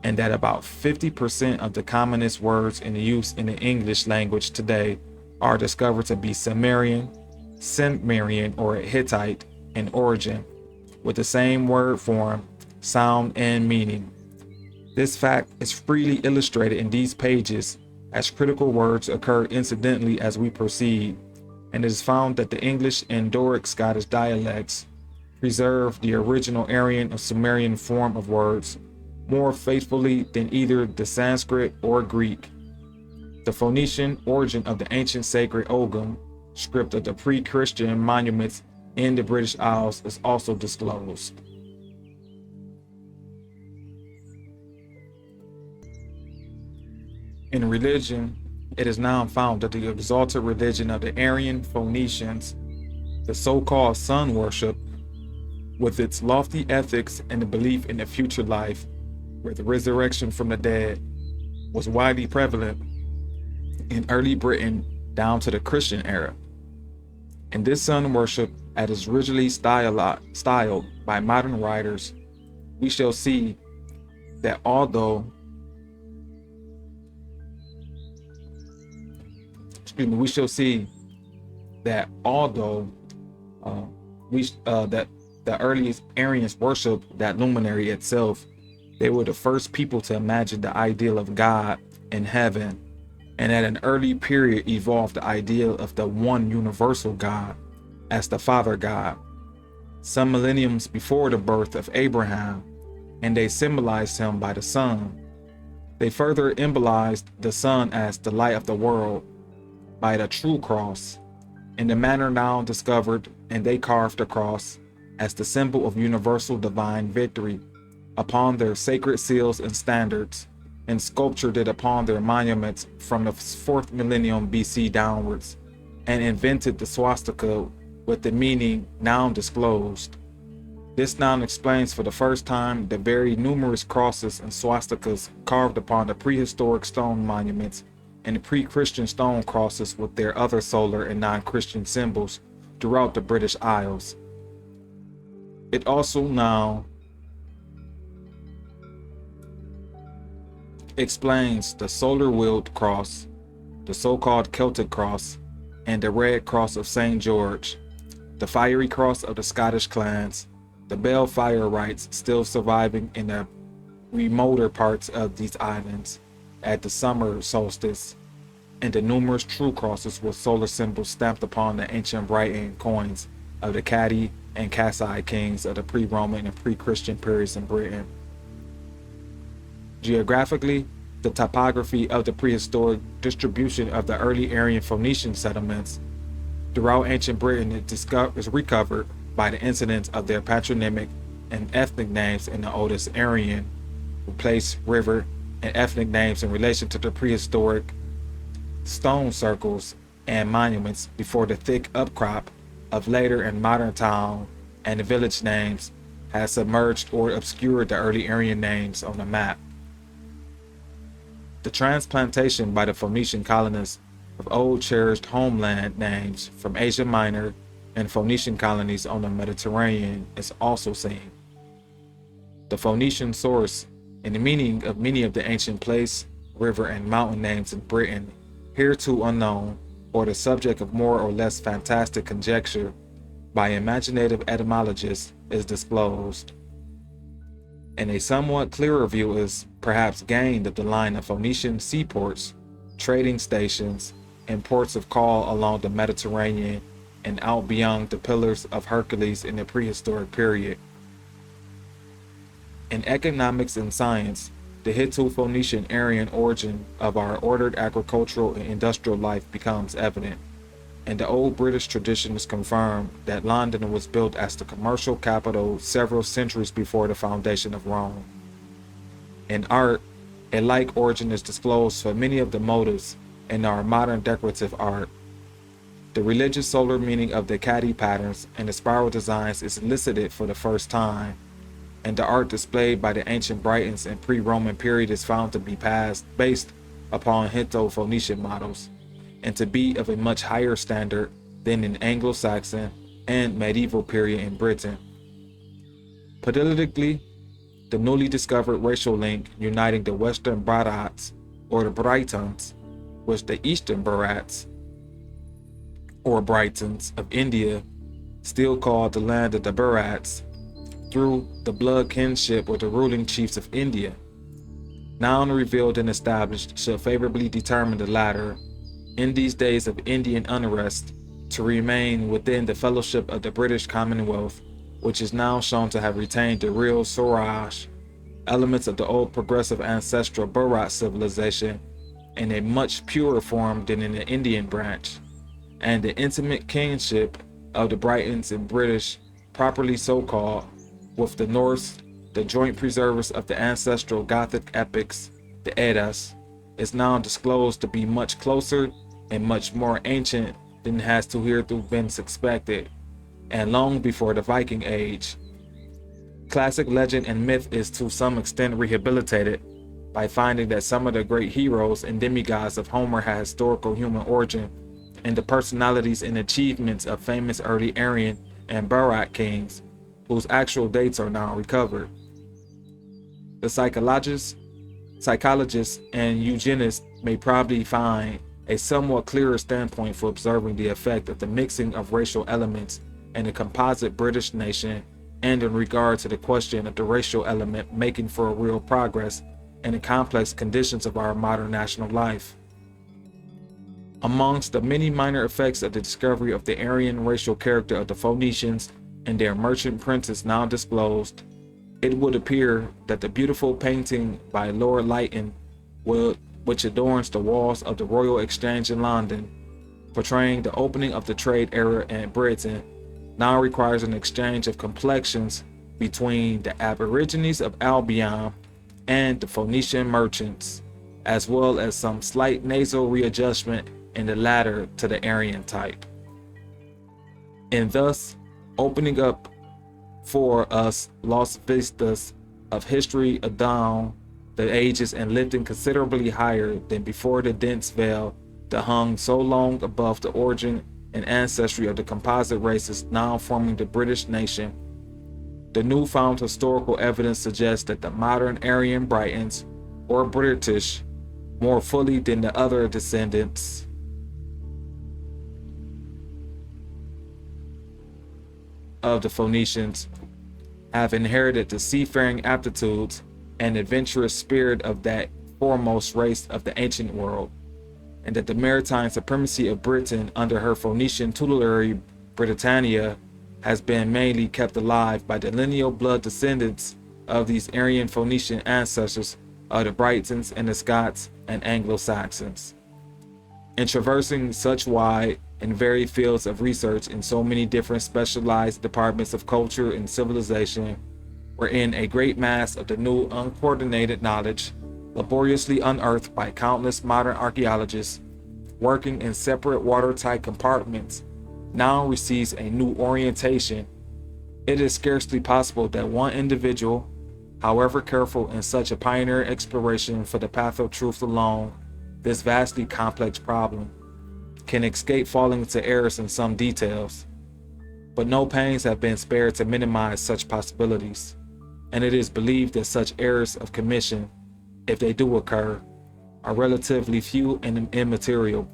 and that about 50% of the commonest words in use in the English language today are discovered to be Sumerian, Sumerian, or Hittite in origin, with the same word form, sound, and meaning. This fact is freely illustrated in these pages as critical words occur incidentally as we proceed, and it is found that the English and Doric Scottish dialects preserve the original Aryan or Sumerian form of words more faithfully than either the Sanskrit or Greek. The Phoenician origin of the ancient sacred Ogham script of the pre-Christian monuments in the British Isles is also disclosed. In religion, it is now found that the exalted religion of the Aryan Phoenicians, the so-called sun worship, with its lofty ethics and the belief in the future life, where the resurrection from the dead, was widely prevalent in early Britain down to the Christian era. And this sun worship, as is originally styled by modern writers, we shall see that although that the earliest Aryans worshiped that luminary itself, they were the first people to imagine the ideal of God in heaven, and at an early period evolved the ideal of the one universal God as the Father God, some millenniums before the birth of Abraham, and they symbolized him by the sun. They further embolized the sun as the light of the world by the true cross, in the manner now discovered, and they carved the cross as the symbol of universal divine victory upon their sacred seals and standards, and sculptured it upon their monuments from the 4th millennium BC downwards, and invented the swastika with the meaning now disclosed. This now explains for the first time the very numerous crosses and swastikas carved upon the prehistoric stone monuments and the pre-Christian stone crosses with their other solar and non-Christian symbols throughout the British Isles. It also now explains the solar-wheeled cross, the so-called Celtic cross, and the red cross of St. George, the fiery cross of the Scottish clans, the Balfire rites still surviving in the remoter parts of these islands at the summer solstice, and the numerous true crosses with solar symbols stamped upon the ancient Brighton coins of the Catti and Cassi kings of the pre-Roman and pre-Christian periods in Britain. Geographically, the topography of the prehistoric distribution of the early Aryan Phoenician settlements throughout ancient Britain is recovered by the incidence of their patronymic and ethnic names in the oldest Aryan, place, river, and ethnic names in relation to the prehistoric stone circles and monuments before the thick upcrop of later and modern town and the village names has submerged or obscured the early Aryan names on the map. The transplantation by the Phoenician colonists of old cherished homeland names from Asia Minor and Phoenician colonies on the Mediterranean is also seen. The Phoenician source and the meaning of many of the ancient place, river, and mountain names in Britain, hereto unknown, or the subject of more or less fantastic conjecture, by imaginative etymologists is disclosed, and a somewhat clearer view is perhaps gained of the line of Phoenician seaports, trading stations, and ports of call along the Mediterranean and out beyond the Pillars of Hercules in the prehistoric period. In economics and science, the Hitto-Phoenician Aryan origin of our ordered agricultural and industrial life becomes evident, and the old British traditions confirm that London was built as the commercial capital several centuries before the foundation of Rome. In art, a like origin is disclosed for many of the motives in our modern decorative art. The religious solar meaning of the caddy patterns and the spiral designs is elicited for the first time, and the art displayed by the ancient Britons in pre-Roman period is found to be based upon Hitto-Phoenician models, and to be of a much higher standard than in Anglo-Saxon and medieval period in Britain. Politically, the newly discovered racial link uniting the Western Bharats, or the Britons, with the Eastern Bharats, or Britons of India, still called the land of the Bharats, through the blood kinship with the ruling chiefs of India, now revealed and established, should favorably determine the latter, in these days of Indian unrest, to remain within the fellowship of the British Commonwealth, which is now shown to have retained the real Swaraj, elements of the old progressive ancestral Bharat civilization, in a much purer form than in the Indian branch, and the intimate kinship of the Britons and British, properly so called, with the Norse, the joint preservers of the ancestral Gothic epics, the Eddas, is now disclosed to be much closer and much more ancient than has to hitherto been suspected, and long before the Viking Age. Classic legend and myth is to some extent rehabilitated by finding that some of the great heroes and demigods of Homer had historical human origin, and the personalities and achievements of famous early Aryan and Bharat kings, whose actual dates are now recovered. The psychologists and eugenists may probably find a somewhat clearer standpoint for observing the effect of the mixing of racial elements in the composite British nation, and in regard to the question of the racial element making for a real progress in the complex conditions of our modern national life. Amongst the many minor effects of the discovery of the Aryan racial character of the Phoenicians and their merchant princes now disclosed, it would appear that the beautiful painting by Lord Lytton, which adorns the walls of the Royal Exchange in London, portraying the opening of the trade era in Britain, now requires an exchange of complexions between the Aborigines of Albion and the Phoenician merchants, as well as some slight nasal readjustment in the latter to the Aryan type, and thus opening up for us lost vistas of history adown the ages and lifting considerably higher than before the dense veil that hung so long above the origin and ancestry of the composite races now forming the British nation. The newfound historical evidence suggests that the modern Aryan Britons, or British, more fully than the other descendants of the Phoenicians, have inherited the seafaring aptitudes and adventurous spirit of that foremost race of the ancient world, and that the maritime supremacy of Britain under her Phoenician tutelary Britannia has been mainly kept alive by the lineal blood descendants of these Aryan Phoenician ancestors of the Britons and the Scots and Anglo-Saxons. In traversing such wide and varied fields of research in so many different specialized departments of culture and civilization, wherein a great mass of the new uncoordinated knowledge, laboriously unearthed by countless modern archaeologists, working in separate watertight compartments, now receives a new orientation, it is scarcely possible that one individual, however careful in such a pioneer exploration for the path of truth along this vastly complex problem, can escape falling into errors in some details. But no pains have been spared to minimize such possibilities, and it is believed that such errors of commission, if they do occur, are relatively few and immaterial,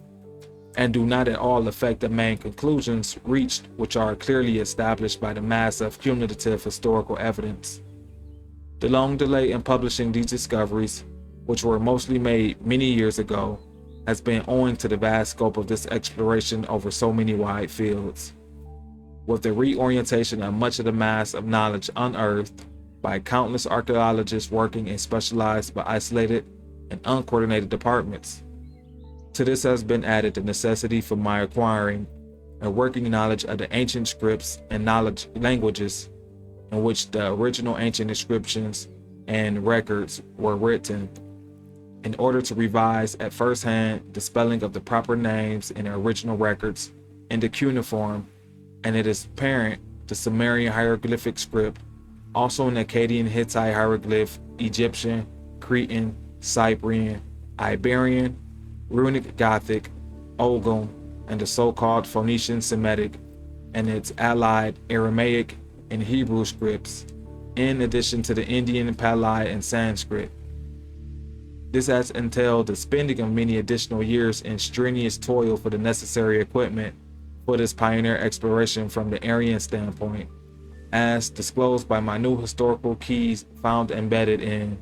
and do not at all affect the main conclusions reached, which are clearly established by the mass of cumulative historical evidence. The long delay in publishing these discoveries, which were mostly made many years ago, has been owing to the vast scope of this exploration over so many wide fields. With the reorientation of much of the mass of knowledge unearthed by countless archaeologists working in specialized but isolated and uncoordinated departments. To this has been added the necessity for my acquiring a working knowledge of the ancient scripts and languages in which the original ancient inscriptions and records were written, in order to revise at first hand the spelling of the proper names in the original records in the cuneiform, and it is apparent the Sumerian hieroglyphic script, also in Akkadian, Hittite hieroglyph, Egyptian, Cretan, Cyprian, Iberian, Runic Gothic, Ogham, and the so-called Phoenician Semitic and its allied Aramaic and Hebrew scripts, in addition to the Indian, Pali, and Sanskrit. This has entailed the spending of many additional years in strenuous toil for the necessary equipment for this pioneer exploration from the Aryan standpoint, as disclosed by my new historical keys found embedded in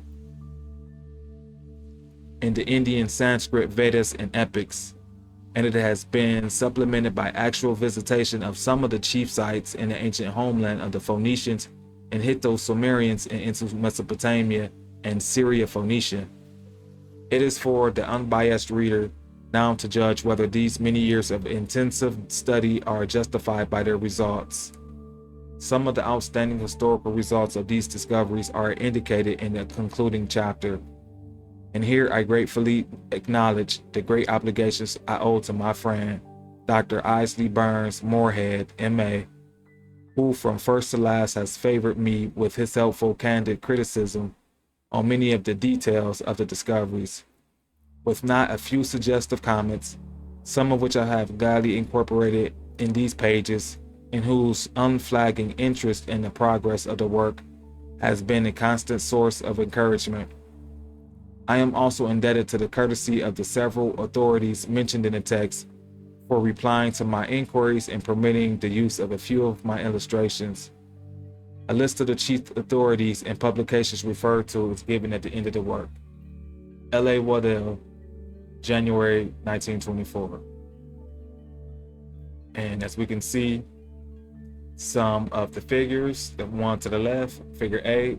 the Indian Sanskrit Vedas and epics, and it has been supplemented by actual visitation of some of the chief sites in the ancient homeland of the Phoenicians and Hitto-Sumerians into Mesopotamia and Syria-Phoenicia. It is for the unbiased reader now to judge whether these many years of intensive study are justified by their results. Some of the outstanding historical results of these discoveries are indicated in the concluding chapter, and here I gratefully acknowledge the great obligations I owe to my friend, Dr. Isley Burns Moorhead, M.A., who from first to last has favored me with his helpful, candid criticism on many of the details of the discoveries, with not a few suggestive comments, some of which I have gladly incorporated in these pages, and whose unflagging interest in the progress of the work has been a constant source of encouragement. I am also indebted to the courtesy of the several authorities mentioned in the text for replying to my inquiries and permitting the use of a few of my illustrations. A list of the chief authorities and publications referred to is given at the end of the work. L.A. Waddell, January 1924. And as we can see, some of the figures, the one to the left, figure A,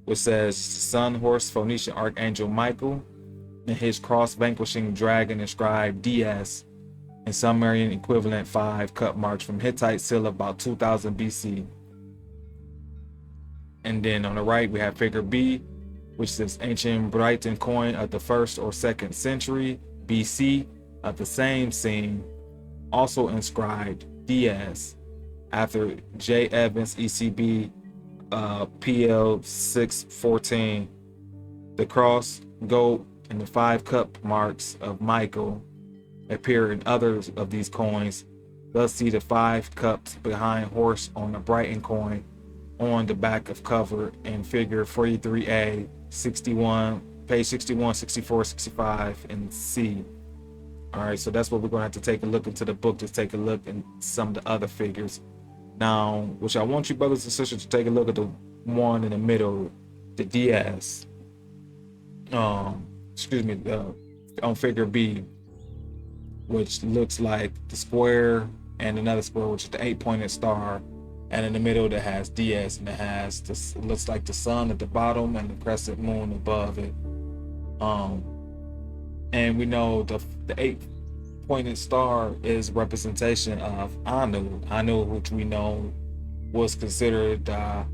which says Sun Horse Phoenician Archangel Michael and his cross-vanquishing dragon inscribed DS, and Sumerian equivalent 5 cut marks from Hittite seal about 2000 BC. And then on the right, we have figure B, which is ancient Briton coin of the 1st or 2nd century BC of the same scene, also inscribed DS, after J. Evans, ECB, PL 614. The cross, goat, and the 5 cup marks of Michael appear in others of these coins. Thus see the 5 cups behind horse on the Brighton coin on the back of cover in figure 43A, 61, page 61, 64, 65, and C. All right, so that's what we're going to have to take a look into the book to take a look at some of the other figures. Now, which I want you brothers and sisters to take a look at the one in the middle, the DS. On figure B, which looks like the square and another square, which is the 8-pointed star, and in the middle that has DS, and it has this, it looks like the sun at the bottom and the crescent moon above it. And we know the 8-pointed star is representation of Anu, which we know was considered the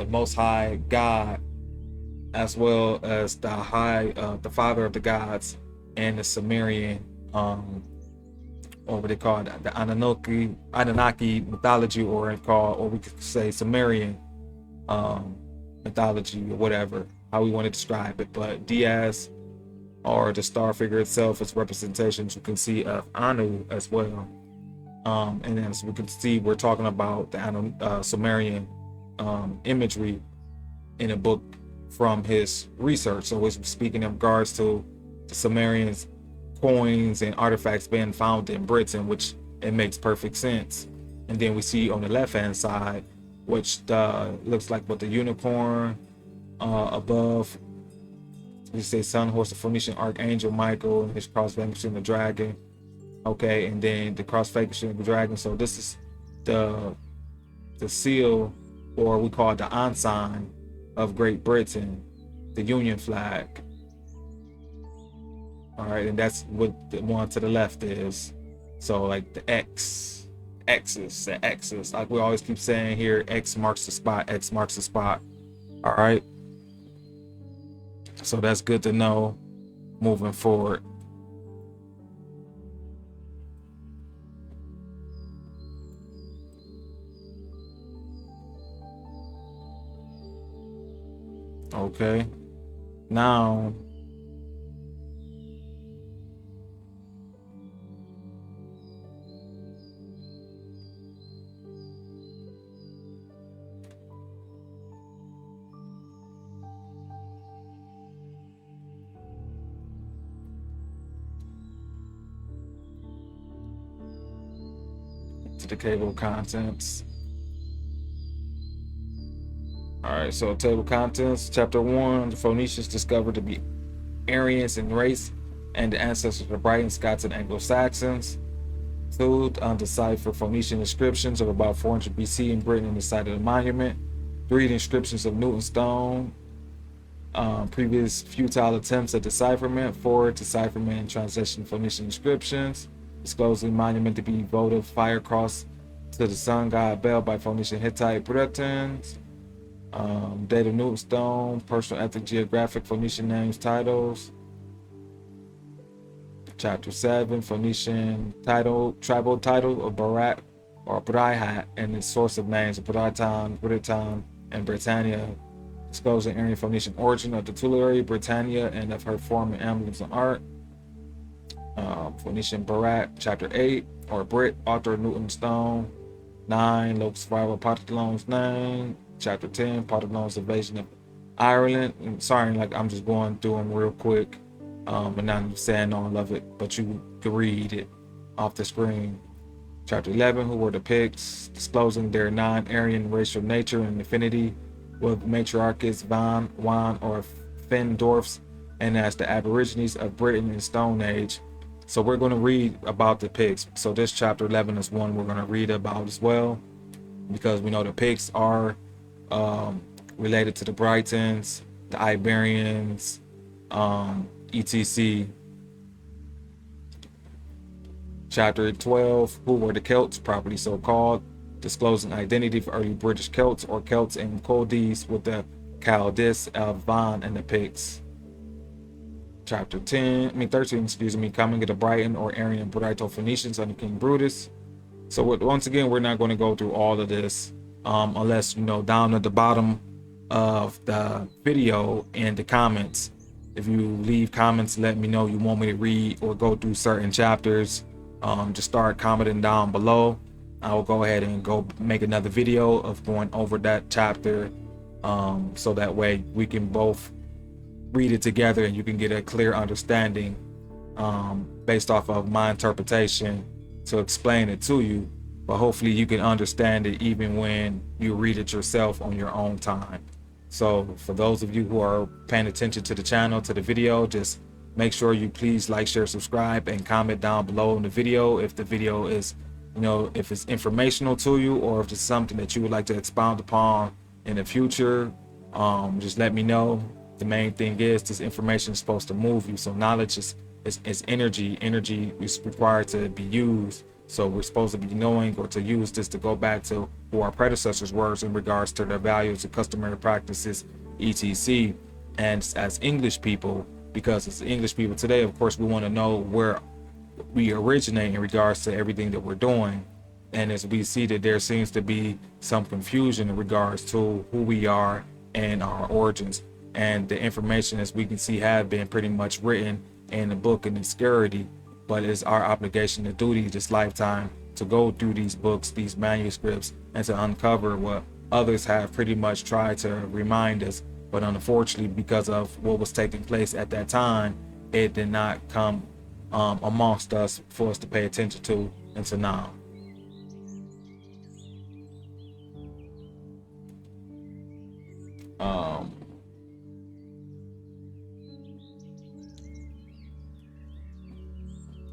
Most High God, as well as the father of the gods, and the Sumerian, or what they call it, the Anunnaki mythology, or we could say Sumerian mythology, or whatever, how we want to describe it. But Diaz, or the star figure itself, is representations you can see of Anu as well. And as we can see, we're talking about the Sumerian imagery in a book from his research. So it's speaking in regards to the Sumerians coins and artifacts being found in Britain, which it makes perfect sense. And then we see on the left hand side, which looks like with the unicorn above. We say sun horse, the Phoenician archangel Michael, and his cross vanquishing the dragon. Okay, and then the cross vanquishing the dragon. So this is the seal, or we call it the ensign of Great Britain, the Union flag. All right, and that's what the one to the left is. So like the X's, like we always keep saying here, X marks the spot, X marks the spot. All right. So that's good to know moving forward. Okay. Now, to the table of contents. All right, so table of contents, chapter 1, the Phoenicians discovered to be Aryans in race and the ancestors of the Britons, Scots, and Anglo-Saxons. 2, undeciphered Phoenician inscriptions of about 400 BC in Britain in the site of the monument. 3, the inscriptions of Newton stone, previous futile attempts at decipherment. 4, decipherment and translation of Phoenician inscriptions, disclosing monument to be votive fire cross to the sun god Bel by Phoenician Hittite Britons. Date of Newton stone, personal ethnic geographic Phoenician names titles. Chapter 7, Phoenician title, tribal title of Barat or Braihat, and the source of names of Briton, and Britannia, disclosing Aryan Phoenician origin of the Tuileries, Britannia, and of her form and emblems and art. Phoenician Barat, Chapter 8, or Brit, author Newton stone. 9, local survival of Potterlone's name. Chapter 10, Potterlone's invasion of Ireland. And sorry, like I'm just going through them real quick. And not saying all of it, but you can read it off the screen. Chapter 11, who were the Picts, disclosing their non-Aryan racial nature and affinity with matriarchs Van, Wan, or Fendorfs, and as the Aborigines of Britain in Stone Age. So we're going to read about the Picts. So this chapter 11 is one we're going to read about as well, because we know the Picts are related to the Britons, the Iberians, etc. Chapter 12, who were the Celts, properly so called, disclosing identity for early British Celts or Celts and Chaldees with the Chaldees, Van, and the Picts. Chapter 13, coming of the Briton or Aryan Brito-Phoenicians under King Brutus. So once again, we're not going to go through all of this unless, down at the bottom of the video in the comments, if you leave comments, let me know you want me to read or go through certain chapters. Just start commenting down below. I will go ahead and go make another video of going over that chapter, so that way we can both read it together and you can get a clear understanding based off of my interpretation to explain it to you. But hopefully you can understand it even when you read it yourself on your own time. So for those of you who are paying attention to the channel, to the video, just make sure you please like, share, subscribe, and comment down below in the video if the video is, if it's informational to you, or if it's something that you would like to expound upon in the future. Just let me know. The main thing is this information is supposed to move you. So knowledge is energy. Energy is required to be used. So we're supposed to be knowing or to use this to go back to who our predecessors were in regards to their values and customary practices, etc. And as English people, because as English people today, of course, we want to know where we originate in regards to everything that we're doing. And as we see that there seems to be some confusion in regards to who we are and our origins. And the information, as we can see, have been pretty much written in the book in obscurity. But it's our obligation and duty this lifetime to go through these books, these manuscripts, and to uncover what others have pretty much tried to remind us. But unfortunately, because of what was taking place at that time, it did not come amongst us for us to pay attention to and to now.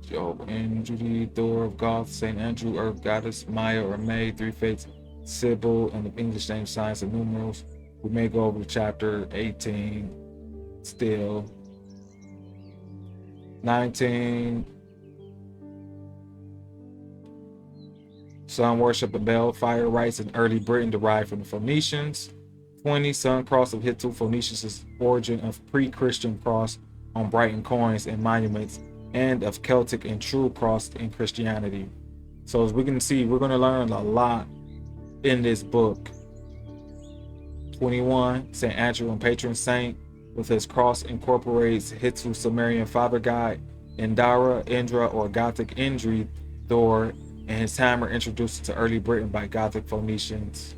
Job, Andrew, Thor of Goth, St. Andrew, Earth Goddess, Maya or May, Three Fates, Sybil, and the English name Science and Numerals. We may go over to chapter 18 still. 19. Sun worship of Bel, fire rites in early Britain derived from the Phoenicians. 20. Sun cross of Hittu, Phoenicians' origin of pre-Christian cross on Brighton coins and monuments, and of Celtic and true cross in Christianity. So as we can see, we're going to learn a lot in this book. 21. St. Andrew and patron saint, with his cross incorporates Hittu Sumerian father god Indara, Indra, or Gothic Indri, Thor, and his hammer introduced to early Britain by Gothic Phoenicians.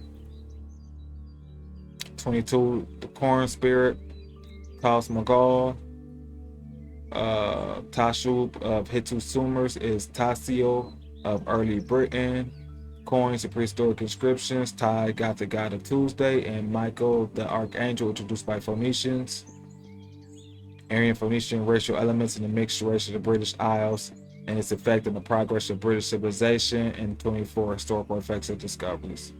22. The corn spirit, Cosmogol, Tashub of Hittu Sumers is Tasio of early Britain. Coins and prehistoric inscriptions, Ty, Gothic god of Tuesday, and Michael the Archangel, introduced by Phoenicians. Aryan Phoenician racial elements in the mixed race of the British Isles and its effect on the progress of British civilization, and 24 historical effects of discoveries.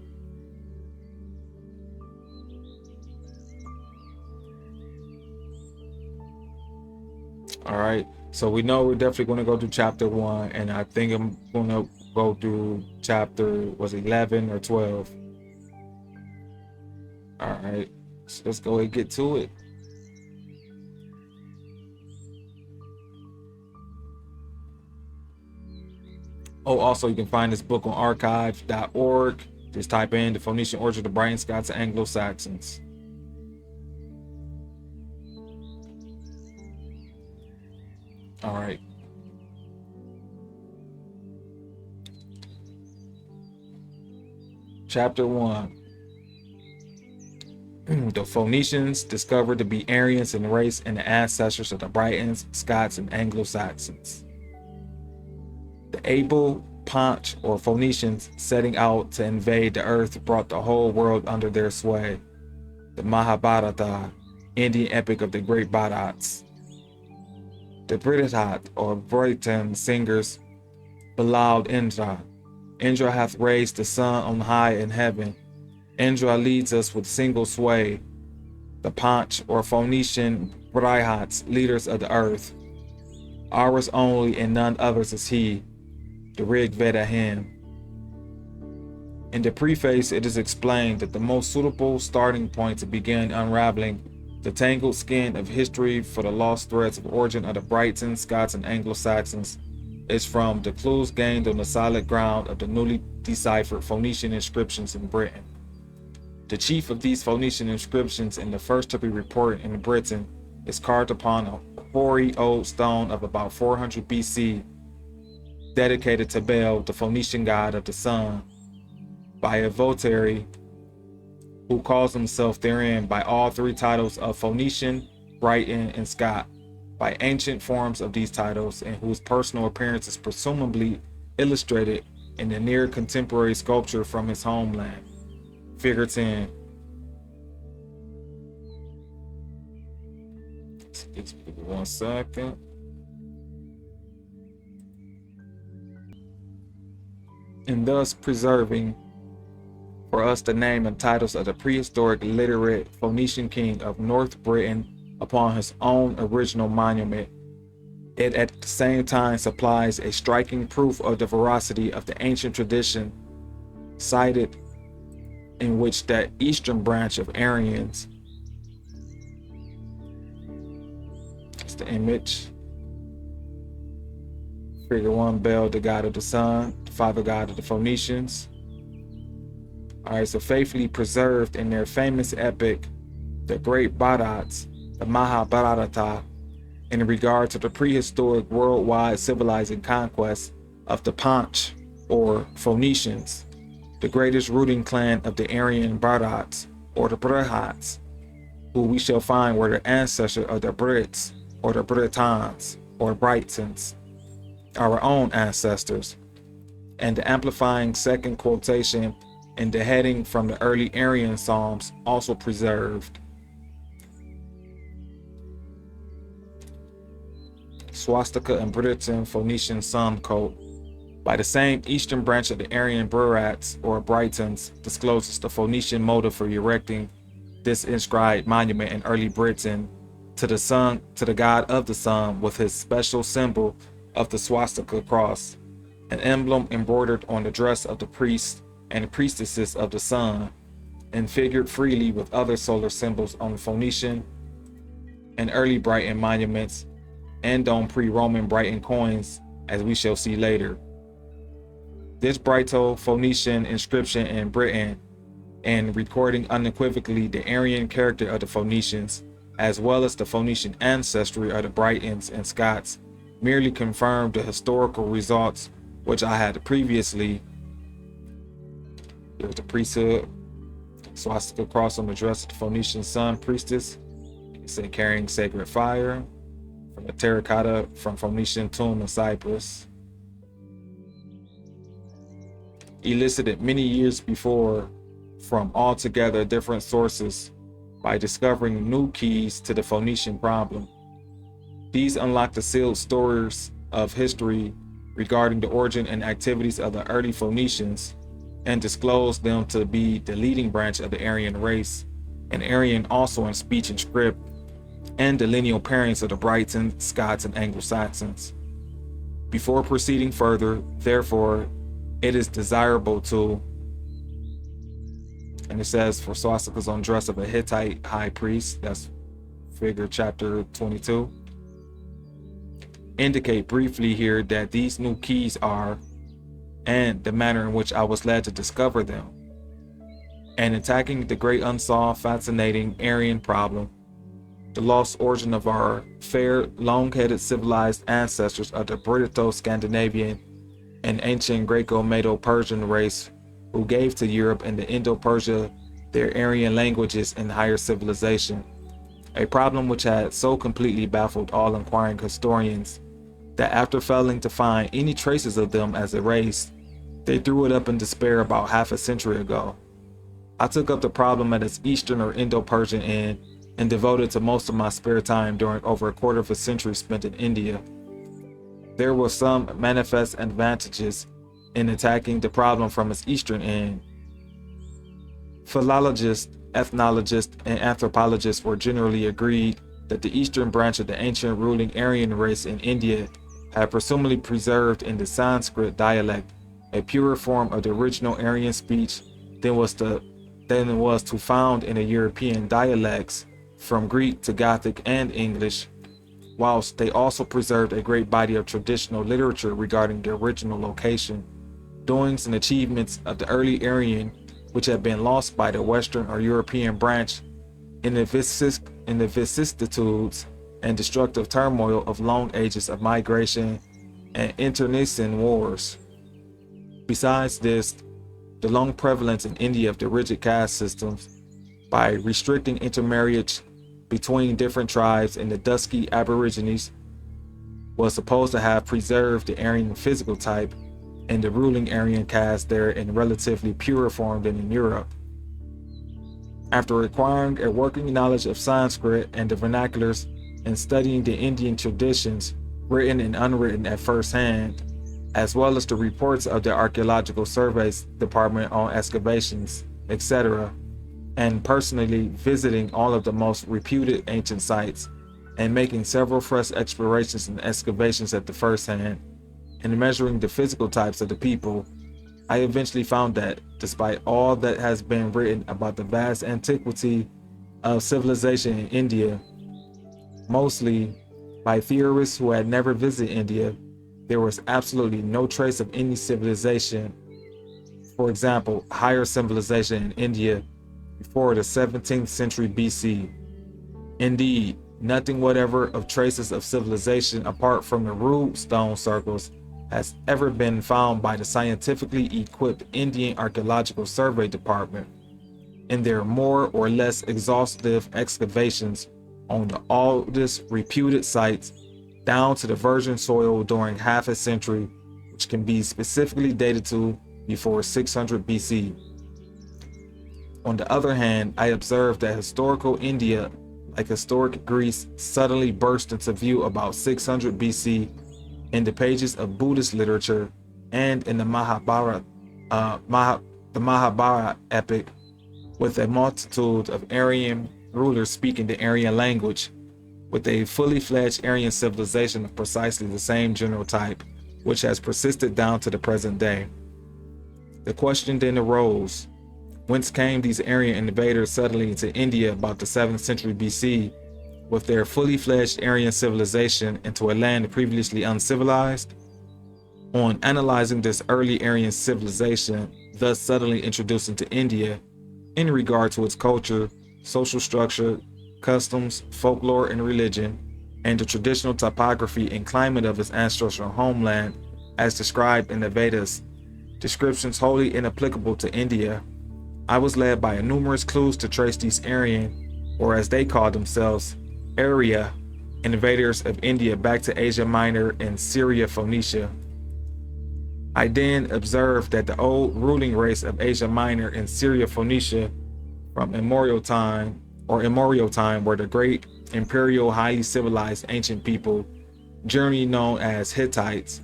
All right, so we know we're definitely going to go through chapter 1, and I think I'm going to go through chapter, was it 11 or 12? All right, so let's go ahead and get to it. Oh, also, you can find this book on archive.org. Just type in the Phoenician Origin of Britons, Scots and Anglo-Saxons. All right. Chapter 1. The Phoenicians discovered to be Aryans in race and the ancestors of the Britons, Scots, and Anglo-Saxons. The able Punch or Phoenicians setting out to invade the earth brought the whole world under their sway. The Mahabharata, Indian epic of the great Bharats. The Britons or Briton singers beloved Indra. Indra hath raised the sun on high in heaven. Indra leads us with single sway. The Punch or Phoenician Brihats, leaders of the earth. Ours only and none others is he. The Rig Veda hymn. In the preface, it is explained that the most suitable starting point to begin unraveling the tangled skein of history for the lost threads of origin of the Britons, Scots, and Anglo-Saxons is from the clues gained on the solid ground of the newly deciphered Phoenician inscriptions in Britain. The chief of these Phoenician inscriptions, and the first to be reported in Britain, is carved upon a hoary old stone of about 400 BC, dedicated to Bel, the Phoenician god of the sun, by a votary who calls himself therein by all three titles of Phoenician, Briton, and Scot, by ancient forms of these titles, and whose personal appearance is presumably illustrated in the near contemporary sculpture from his homeland. Figure 10. Let's give it 1 second. And thus preserving for us the name and titles of the prehistoric literate Phoenician king of North Britain upon his own original monument, it at the same time supplies a striking proof of the veracity of the ancient tradition cited, in which that eastern branch of Aryans, it's the image, figure 1, Bel, the god of the sun, the father god of the Phoenicians. All right, so faithfully preserved in their famous epic, the great Bharats, the Mahabharata, in regard to the prehistoric worldwide civilizing conquest of the Punch or Phoenicians, the greatest rooting clan of the Aryan Bharats or the Brihats, who we shall find were the ancestor of the Brits or the Britons or Britons, our own ancestors, and the amplifying second quotation in the heading from the early Aryan Psalms also preserved. Swastika and Briton Phoenician Psalm Code by the same eastern branch of the Aryan Burats or Britons discloses the Phoenician motive for erecting this inscribed monument in early Britain to the god of the sun, with his special symbol of the swastika cross, an emblem embroidered on the dress of the priests and priestesses of the sun, and figured freely with other solar symbols on Phoenician and early Briton monuments and on pre-Roman Briton coins, as we shall see later. This Brito-Phoenician inscription in Britain and recording unequivocally the Aryan character of the Phoenicians, as well as the Phoenician ancestry of the Britons and Scots, merely confirmed the historical results which I had previously. There's the priesthood, swastika cross on the dress of the Phoenician sun priestess, it said carrying sacred fire, from the terracotta from Phoenician tomb in Cyprus, elicited many years before from altogether different sources by discovering new keys to the Phoenician problem. These unlock the sealed stories of history regarding the origin and activities of the early Phoenicians and disclose them to be the leading branch of the Aryan race, and Aryan also in speech and script, and the lineal parents of the Britons, Scots, and Anglo-Saxons. Before proceeding further, therefore, it is desirable to, and it says, for swastikas on dress of a Hittite high priest, that's figure chapter 22, indicate briefly here that these new keys are, and the manner in which I was led to discover them, and attacking the great unsolved, fascinating Aryan problem, the lost origin of our fair, long-headed civilized ancestors of the Brito-Scandinavian and ancient Greco-Medo-Persian race who gave to Europe and the Indo-Persia their Aryan languages and higher civilization, a problem which had so completely baffled all inquiring historians that after failing to find any traces of them as a race, they threw it up in despair about half a century ago. I took up the problem at its Eastern or Indo-Persian end and devoted to most of my spare time during over a quarter of a century spent in India. There were some manifest advantages in attacking the problem from its eastern end. Philologists, ethnologists, and anthropologists were generally agreed that the eastern branch of the ancient ruling Aryan race in India had presumably preserved in the Sanskrit dialect a purer form of the original Aryan speech than was to found in the European dialects from Greek to Gothic and English, whilst they also preserved a great body of traditional literature regarding the original location, doings and achievements of the early Aryan, which had been lost by the Western or European branch in the vicissitudes and destructive turmoil of long ages of migration and internecine wars. Besides this, the long prevalence in India of the rigid caste systems, by restricting intermarriage between different tribes and the dusky aborigines, was supposed to have preserved the Aryan physical type and the ruling Aryan caste there in relatively purer form than in Europe. After acquiring a working knowledge of Sanskrit and the vernaculars and studying the Indian traditions, written and unwritten at first hand, as well as the reports of the Archaeological Surveys Department on excavations, etc., and personally visiting all of the most reputed ancient sites and making several fresh explorations and excavations at the first hand, and measuring the physical types of the people, I eventually found that, despite all that has been written about the vast antiquity of civilization in India, mostly by theorists who had never visited India, there was absolutely no trace of any civilization, for example, higher civilization in India before the 17th century BC. Indeed, nothing whatever of traces of civilization apart from the rude stone circles has ever been found by the scientifically equipped Indian Archaeological Survey Department in their more or less exhaustive excavations on the oldest reputed sites down to the virgin soil during half a century, which can be specifically dated to before 600 BC. On the other hand, I observed that historical India, like historic Greece, suddenly burst into view about 600 BC in the pages of Buddhist literature and in the Mahabharata epic, with a multitude of Aryan rulers speaking the Aryan language, with a fully fledged Aryan civilization of precisely the same general type, which has persisted down to the present day. The question then arose, whence came these Aryan invaders suddenly into India about the 7th century BC with their fully fledged Aryan civilization into a land previously uncivilized? On analyzing this early Aryan civilization, thus suddenly introduced into India, in regard to its culture, social structure, customs, folklore, and religion, and the traditional topography and climate of its ancestral homeland, as described in the Vedas, descriptions wholly inapplicable to India, I was led by numerous clues to trace these Aryan, or as they call themselves, Arya, invaders of India back to Asia Minor and Syria Phoenicia. I then observed that the old ruling race of Asia Minor and Syria Phoenicia from immemorial time were the great imperial highly civilized ancient people, generally known as Hittites,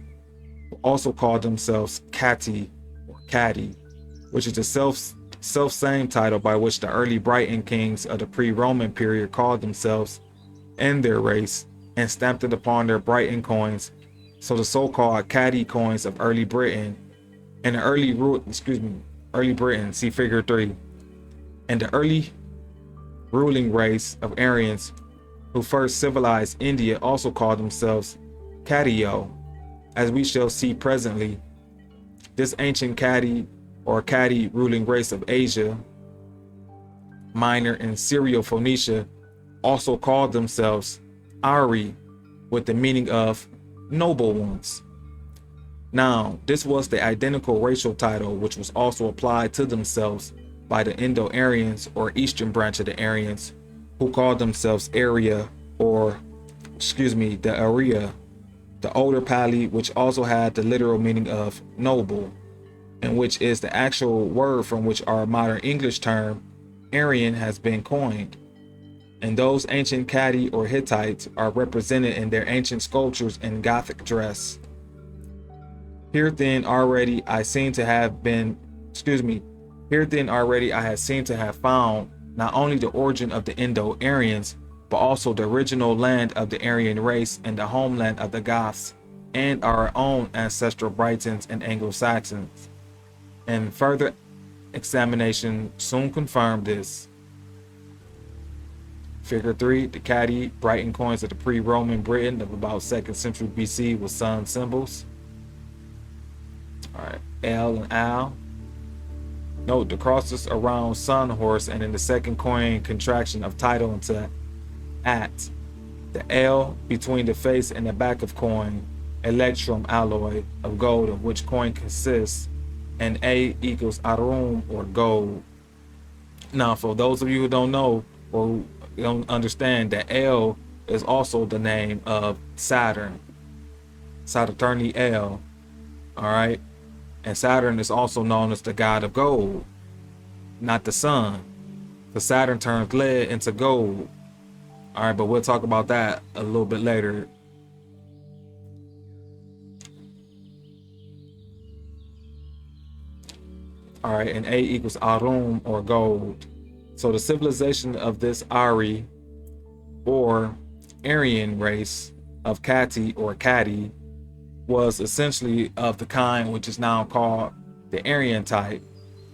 who also called themselves Kati or Kati, which is the self-same title by which the early Briton kings of the pre-Roman period called themselves and their race, and stamped it upon their Briton coins. So the so-called Kati coins of early Britain and the early Britain, see figure 3, and the early ruling race of Aryans who first civilized India also called themselves Katio, as we shall see presently. This ancient Kati or Kati ruling race of Asia Minor and Syro-Phoenicia also called themselves Ari, with the meaning of noble ones. Now, this was the identical racial title which was also applied to themselves by the Indo-Aryans or eastern branch of the Aryans, who called themselves Arya the Arya, the older Pali, which also had the literal meaning of noble, and which is the actual word from which our modern English term Aryan has been coined. And those ancient Kati or Hittites are represented in their ancient sculptures in Gothic dress. Here then already I seem to have found not only the origin of the Indo-Aryans, but also the original land of the Aryan race and the homeland of the Goths, and our own ancestral Britons and Anglo-Saxons. And further examination soon confirmed this. Figure 3, the Kati Briton coins of the pre-Roman Britain of about 2nd century BC with sun symbols. Alright, L and Al. Note the crosses around sun horse, and in the second coin contraction of title into at. The L between the face and the back of coin, electrum alloy of gold of which coin consists, and A equals arum or gold. Now for those of you who don't know or who don't understand, that L is also the name of Saturn, Saturni L. Alright, and Saturn is also known as the god of gold, not the sun. The Saturn turns lead into gold. Alright, but we'll talk about that a little bit later. Alright, and A equals Arum or gold. So the civilization of this Ari or Aryan race of Kati or Kati was essentially of the kind which is now called the Aryan type,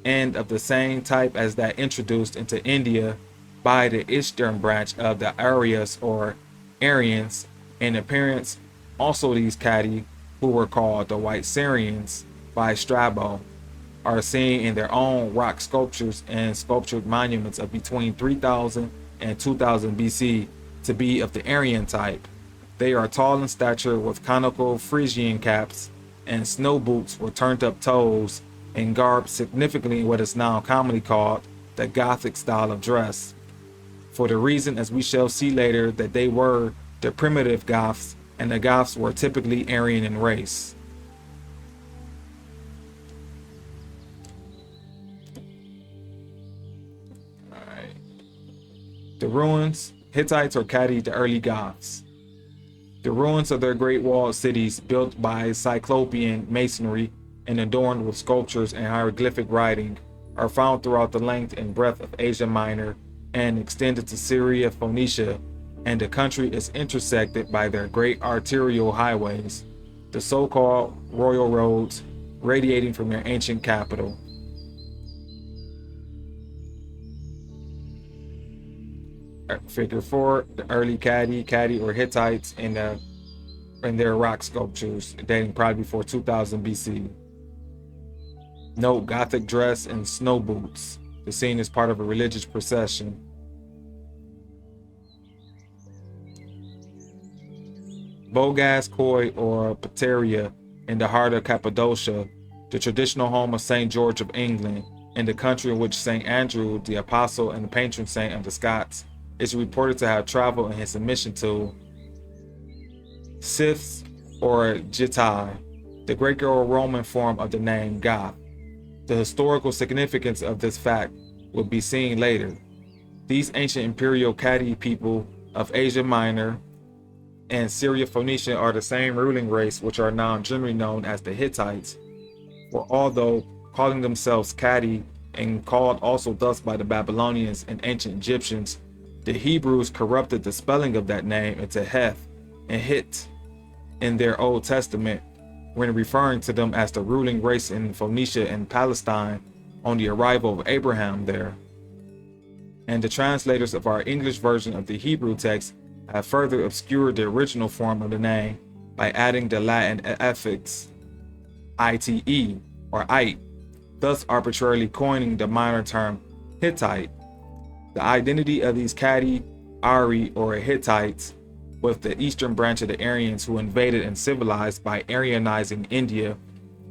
and of the same type as that introduced into India by the eastern branch of the Aryas or Aryans in appearance. Also these Kati, who were called the White Syrians by Strabo, are seen in their own rock sculptures and sculptured monuments of between 3000 and 2000 BC to be of the Aryan type. They are tall in stature with conical Phrygian caps and snow boots with turned up toes, and garbed significantly in what is now commonly called the Gothic style of dress, for the reason, as we shall see later, that they were the primitive Goths and the Goths were typically Aryan in race. Alright. The ruins, Hittites or Kadi, the early Goths. The ruins of their great walled cities, built by Cyclopean masonry and adorned with sculptures and hieroglyphic writing, are found throughout the length and breadth of Asia Minor and extended to Syria, Phoenicia, and the country is intersected by their great arterial highways, the so-called royal roads, radiating from their ancient capital. Figure 4, the early Kadi or Hittites in their rock sculptures dating probably before 2000 BC. Note Gothic dress and snow boots. The scene is part of a religious procession. Bogas Koi or Pateria in the heart of Cappadocia, the traditional home of St. George of England, and the country in which St. Andrew, the apostle and the patron saint of the Scots, is reported to have traveled in his mission to. Scyths or Gitae, the Greco-Roman form of the name Goth. The historical significance of this fact will be seen later. These ancient imperial Kadi people of Asia Minor and Syria Phoenicia are the same ruling race which are now generally known as the Hittites, for although calling themselves Kadi and called also thus by the Babylonians and ancient Egyptians, the Hebrews corrupted the spelling of that name into Heth and Hit in their Old Testament when referring to them as the ruling race in Phoenicia and Palestine on the arrival of Abraham there. And the translators of our English version of the Hebrew text have further obscured the original form of the name by adding the Latin affix ite or ite, thus arbitrarily coining the minor term Hittite. The identity of these Kadi, Ari, or Hittites with the eastern branch of the Aryans who invaded and civilized by Aryanizing India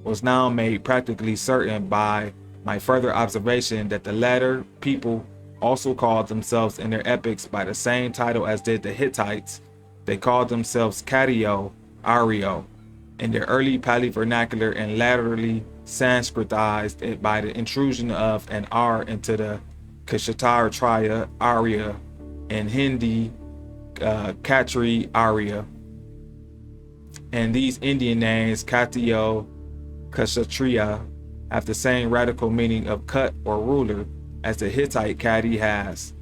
was now made practically certain by my further observation that the latter people also called themselves in their epics by the same title as did the Hittites. They called themselves Kadio, Ario, in their early Pali vernacular and latterly Sanskritized it by the intrusion of an R into the Kshatar Traya, Arya, and Hindi, Khatri, Arya. And these Indian names, Katiyo, Kshatriya, have the same radical meaning of cut or ruler as the Hittite Kadi has.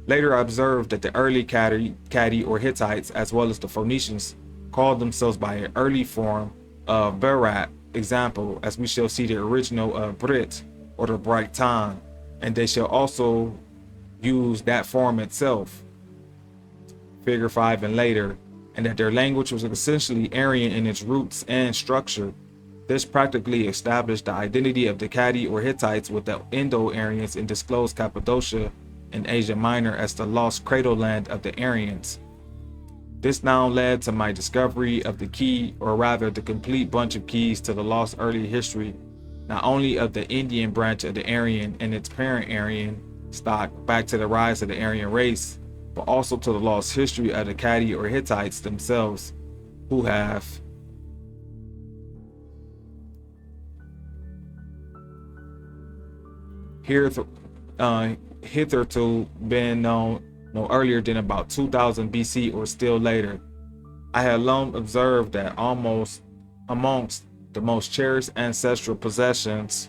Later I observed that the early Kadi or Hittites, as well as the Phoenicians, called themselves by an early form of Berat, example, as we shall see the original of Brit or the Brighton, and they shall also use that form itself, figure 5 and later, and that their language was essentially Aryan in its roots and structure. This practically established the identity of the Kadi or Hittites with the Indo-Aryans and disclosed Cappadocia in Asia Minor as the lost cradle land of the Aryans. This now led to my discovery of the key, or rather the complete bunch of keys to the lost early history, not only of the Indian branch of the Aryan and its parent Aryan stock back to the rise of the Aryan race, but also to the lost history of the Kadi or Hittites themselves, who have hitherto been known no earlier than about 2000 BC or still later. I had long observed that almost amongst the most cherished ancestral possessions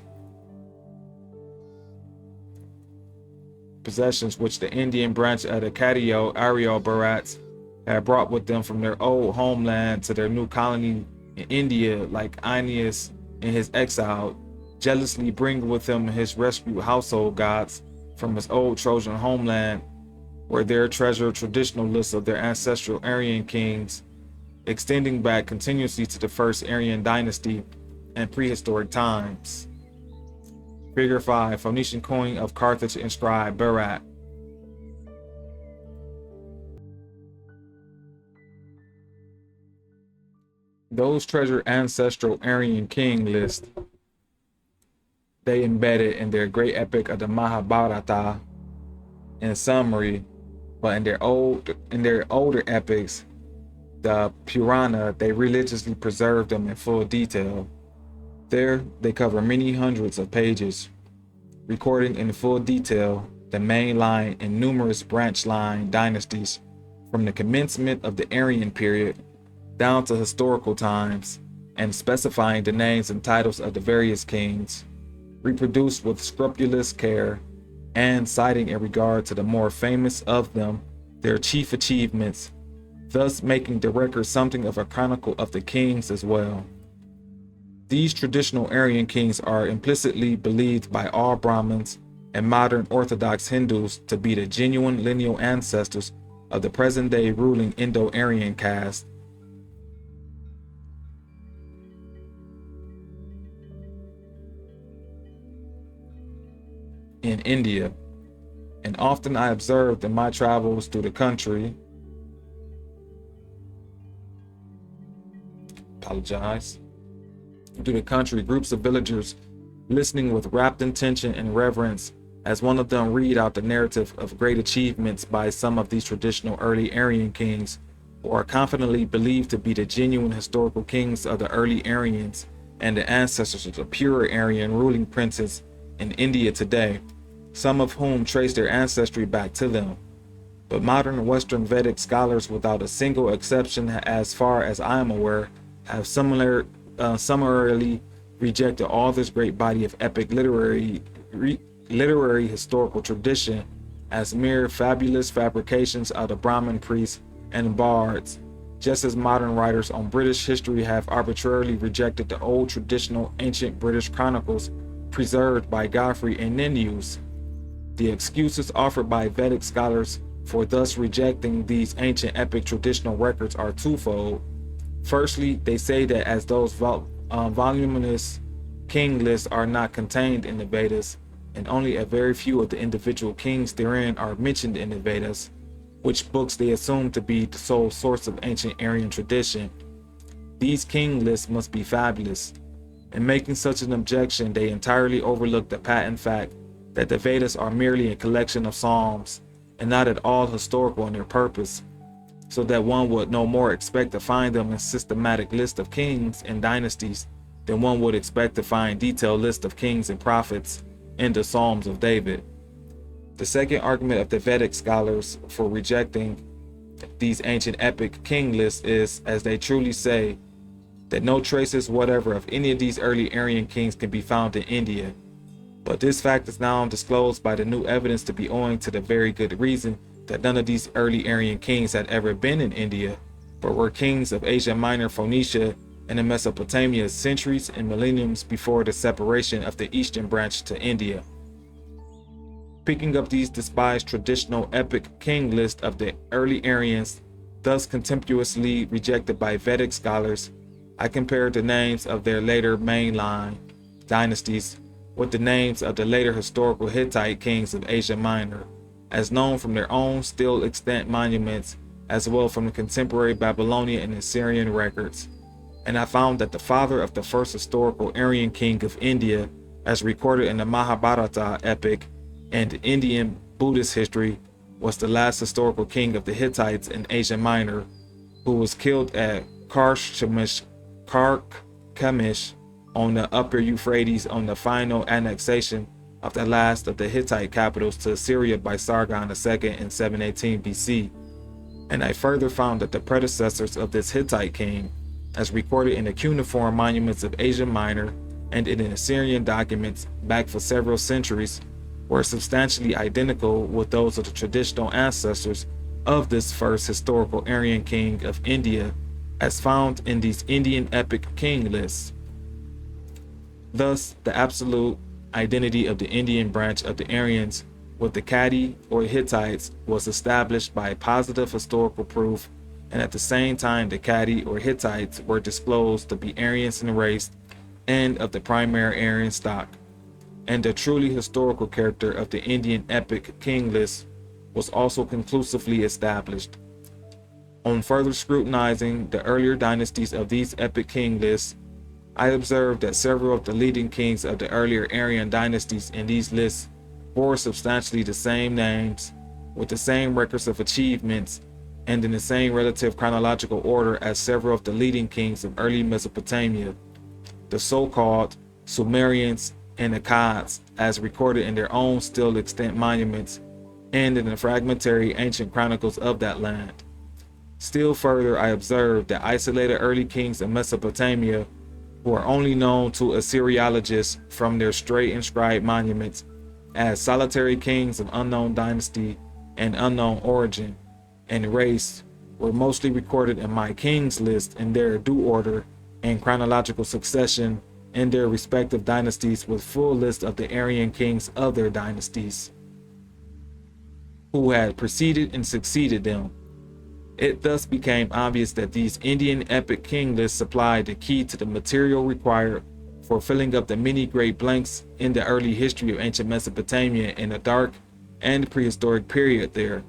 which the Indian branch of the Kadiyo Aryo Bharats had brought with them from their old homeland to their new colony in India, like Aeneas in his exile, jealously bringing with him his rescued household gods from his old Trojan homeland, were their treasured traditional lists of their ancestral Aryan kings, extending back continuously to the first Aryan dynasty and prehistoric times. Figure 5, Phoenician coin of Carthage inscribed Berat. Those treasured ancestral Aryan king lists they embedded in their great epic of the Mahabharata in summary, but in their older epics, The Purana, they religiously preserve them in full detail. There, they cover many hundreds of pages, recording in full detail the main line and numerous branch line dynasties from the commencement of the Aryan period down to historical times, and specifying the names and titles of the various kings, reproduced with scrupulous care, and citing in regard to the more famous of them their chief achievements, thus making the record something of a chronicle of the kings as well. These traditional Aryan kings are implicitly believed by all Brahmins and modern Orthodox Hindus to be the genuine lineal ancestors of the present-day ruling Indo-Aryan caste. In India, and often I observed in my travels through the country, groups of villagers listening with rapt attention and reverence as one of them read out the narrative of great achievements by some of these traditional early Aryan kings, who are confidently believed to be the genuine historical kings of the early Aryans and the ancestors of the pure Aryan ruling princes in India today, some of whom trace their ancestry back to them. But modern Western Vedic scholars, without a single exception as far as I am aware, have summarily rejected all this great body of epic literary historical tradition as mere fabulous fabrications of the Brahmin priests and bards, just as modern writers on British history have arbitrarily rejected the old traditional ancient British chronicles preserved by Godfrey and Nennius. The excuses offered by Vedic scholars for thus rejecting these ancient epic traditional records are twofold. Firstly, they say that as those voluminous king lists are not contained in the Vedas, and only a very few of the individual kings therein are mentioned in the Vedas, which books they assume to be the sole source of ancient Aryan tradition, these king lists must be fabulous. In making such an objection, they entirely overlook the patent fact that the Vedas are merely a collection of psalms and not at all historical in their purpose, so that one would no more expect to find them in systematic list of kings and dynasties than one would expect to find detailed list of kings and prophets in the Psalms of David. The second argument of the Vedic scholars for rejecting these ancient epic king lists is, as they truly say, that no traces whatever of any of these early Aryan kings can be found in India. But this fact is now disclosed by the new evidence to be owing to the very good reason that none of these early Aryan kings had ever been in India, but were kings of Asia Minor, Phoenicia, and in Mesopotamia centuries and millenniums before the separation of the eastern branch to India. Picking up these despised traditional epic king list of the early Aryans, thus contemptuously rejected by Vedic scholars, I compared the names of their later mainline dynasties with the names of the later historical Hittite kings of Asia Minor, as known from their own still extant monuments, as well from the contemporary Babylonian and Assyrian records. And I found that the father of the first historical Aryan king of India, as recorded in the Mahabharata epic and Indian Buddhist history, was the last historical king of the Hittites in Asia Minor, who was killed at Karkemish on the upper Euphrates on the final annexation of the last of the Hittite capitals to Assyria by Sargon II in 718 BC. And I further found that the predecessors of this Hittite king, as recorded in the cuneiform monuments of Asia Minor and in Assyrian documents back for several centuries, were substantially identical with those of the traditional ancestors of this first historical Aryan king of India, as found in these Indian epic king lists. Thus, the absolute identity of the Indian branch of the Aryans with the Kadi or Hittites was established by positive historical proof, and at the same time the Kadi or Hittites were disclosed to be Aryans in race and of the primary Aryan stock. And the truly historical character of the Indian epic king list was also conclusively established. On further scrutinizing the earlier dynasties of these epic king lists, I observed that several of the leading kings of the earlier Aryan dynasties in these lists bore substantially the same names, with the same records of achievements, and in the same relative chronological order as several of the leading kings of early Mesopotamia, the so-called Sumerians and Akkadians, as recorded in their own still extant monuments and in the fragmentary ancient chronicles of that land. Still further, I observed that isolated early kings of Mesopotamia, who are only known to Assyriologists from their straight inscribed monuments as solitary kings of unknown dynasty and unknown origin and race, were mostly recorded in my kings list in their due order and chronological succession in their respective dynasties, with full list of the Aryan kings of their dynasties who had preceded and succeeded them. It thus became obvious that these Indian epic king lists supplied the key to the material required for filling up the many great blanks in the early history of ancient Mesopotamia in a dark and prehistoric period there.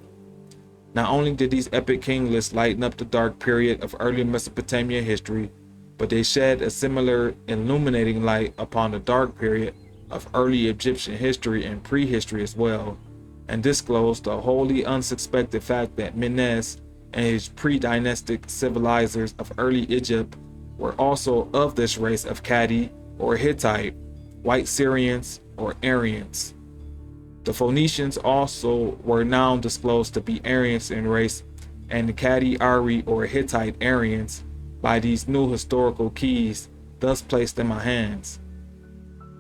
Not only did these epic king lists lighten up the dark period of early Mesopotamia history, but they shed a similar illuminating light upon the dark period of early Egyptian history and prehistory as well, and disclosed the wholly unsuspected fact that Menes and his pre-dynastic civilizers of early Egypt were also of this race of Kadi or Hittite, white Syrians or Aryans. The Phoenicians also were now disclosed to be Aryans in race, and the Kadi Ari or Hittite Aryans by these new historical keys thus placed in my hands.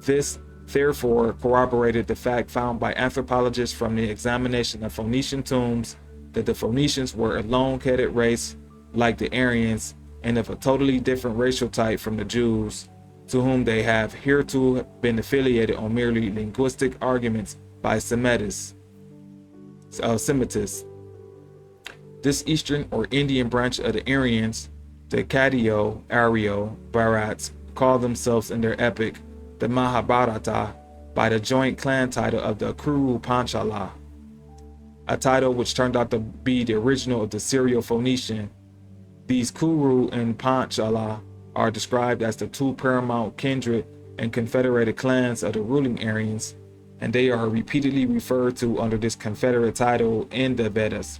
This therefore corroborated the fact found by anthropologists from the examination of Phoenician tombs that the Phoenicians were a long-headed race like the Aryans and of a totally different racial type from the Jews, to whom they have hereto been affiliated on merely linguistic arguments by Semitis. This eastern or Indian branch of the Aryans, the Kadio, Aryo, Bharats, call themselves in their epic, the Mahabharata, by the joint clan title of the Kuru Panchala, a title which turned out to be the original of the Syro-Phoenician. These Kuru and Panchala are described as the two paramount kindred and confederated clans of the ruling Aryans, and they are repeatedly referred to under this confederate title in the Vedas.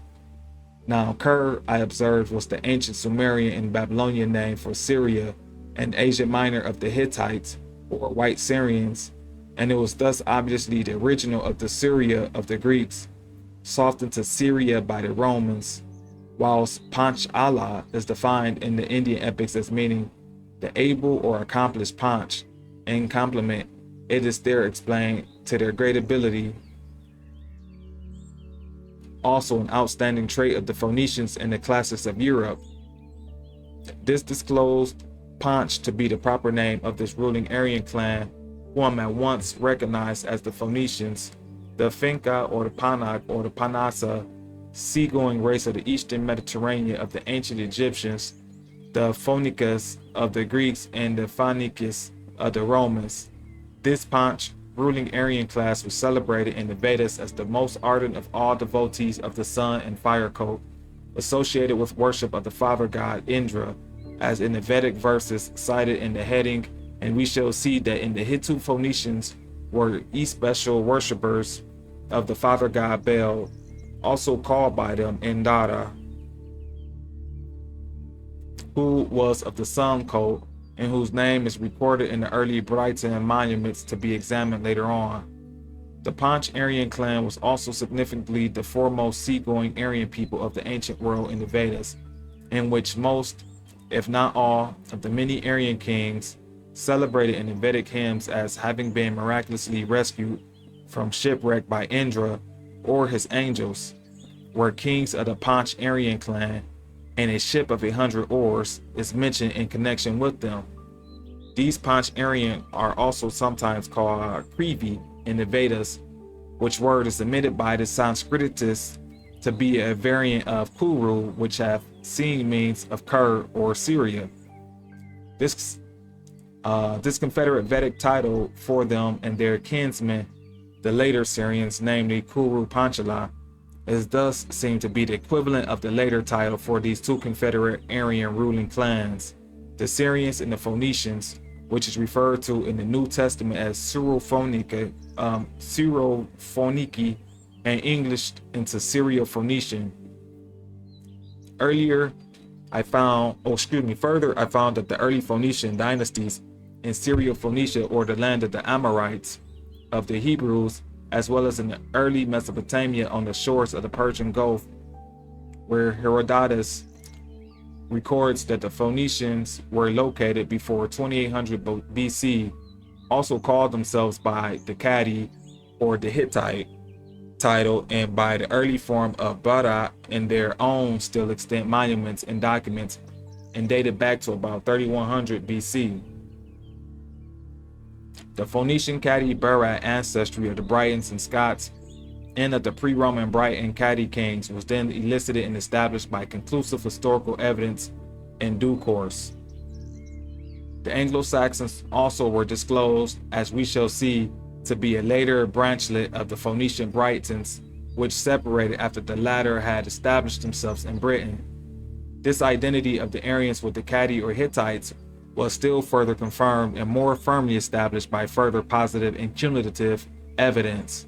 Now, Ker, I observed, was the ancient Sumerian and Babylonian name for Syria and Asia Minor of the Hittites, or white Syrians, and it was thus obviously the original of the Syria of the Greeks, softened to Syria by the Romans, whilst Panch-Allah is defined in the Indian epics as meaning the able or accomplished Panch. In complement, it is there explained to their great ability, also an outstanding trait of the Phoenicians and the classics of Europe. This disclosed Panch to be the proper name of this ruling Aryan clan, whom at once recognized as the Phoenicians, the Finka or the Panak or the Panasa, seagoing race of the eastern Mediterranean of the ancient Egyptians, the Phonicus of the Greeks, and the Phonicus of the Romans. This Panch ruling Aryan class was celebrated in the Vedas as the most ardent of all devotees of the sun and fire cult, associated with worship of the father god Indra, as in the Vedic verses cited in the heading, and we shall see that in the Hittu Phoenicians were especial worshippers of the father god Baal, also called by them Indara, who was of the sun cult, and whose name is recorded in the early Briton monuments to be examined later on. The Panch Aryan clan was also significantly the foremost seagoing Aryan people of the ancient world in the Vedas, in which most, if not all, of the many Aryan kings celebrated in the Vedic hymns as having been miraculously rescued from shipwreck by Indra or his angels, were kings of the Panch Aryan clan, and a ship of 100 oars is mentioned in connection with them. These Panch Aryan are also sometimes called Krivi in the Vedas, which word is omitted by the Sanskritists to be a variant of Kuru, which have seen means of Ker or Syria. This Confederate Vedic title for them and their kinsmen, the later Syrians, namely Kuru Panchala, is thus seen to be the equivalent of the later title for these two Confederate Aryan ruling clans, the Syrians and the Phoenicians, which is referred to in the New Testament as Syro-Phoeniki, and Englished into Syro-Phoenician. Further, I found that the early Phoenician dynasties in Syria-Phoenicia, or the land of the Amorites of the Hebrews, as well as in the early Mesopotamia on the shores of the Persian Gulf, where Herodotus records that the Phoenicians were located before 2800 BC, also called themselves by the Kadi or the Hittite title and by the early form of Bara in their own still extant monuments and documents, and dated back to about 3100 BC. The Phoenician Kadi Bara ancestry of the Britons and Scots and of the pre-Roman Briton Kadi kings was then elicited and established by conclusive historical evidence in due course. The Anglo-Saxons also were disclosed, as we shall see, to be a later branchlet of the Phoenician Britons, which separated after the latter had established themselves in Britain. This identity of the Aryans with the Kadi or Hittites was still further confirmed and more firmly established by further positive and cumulative evidence.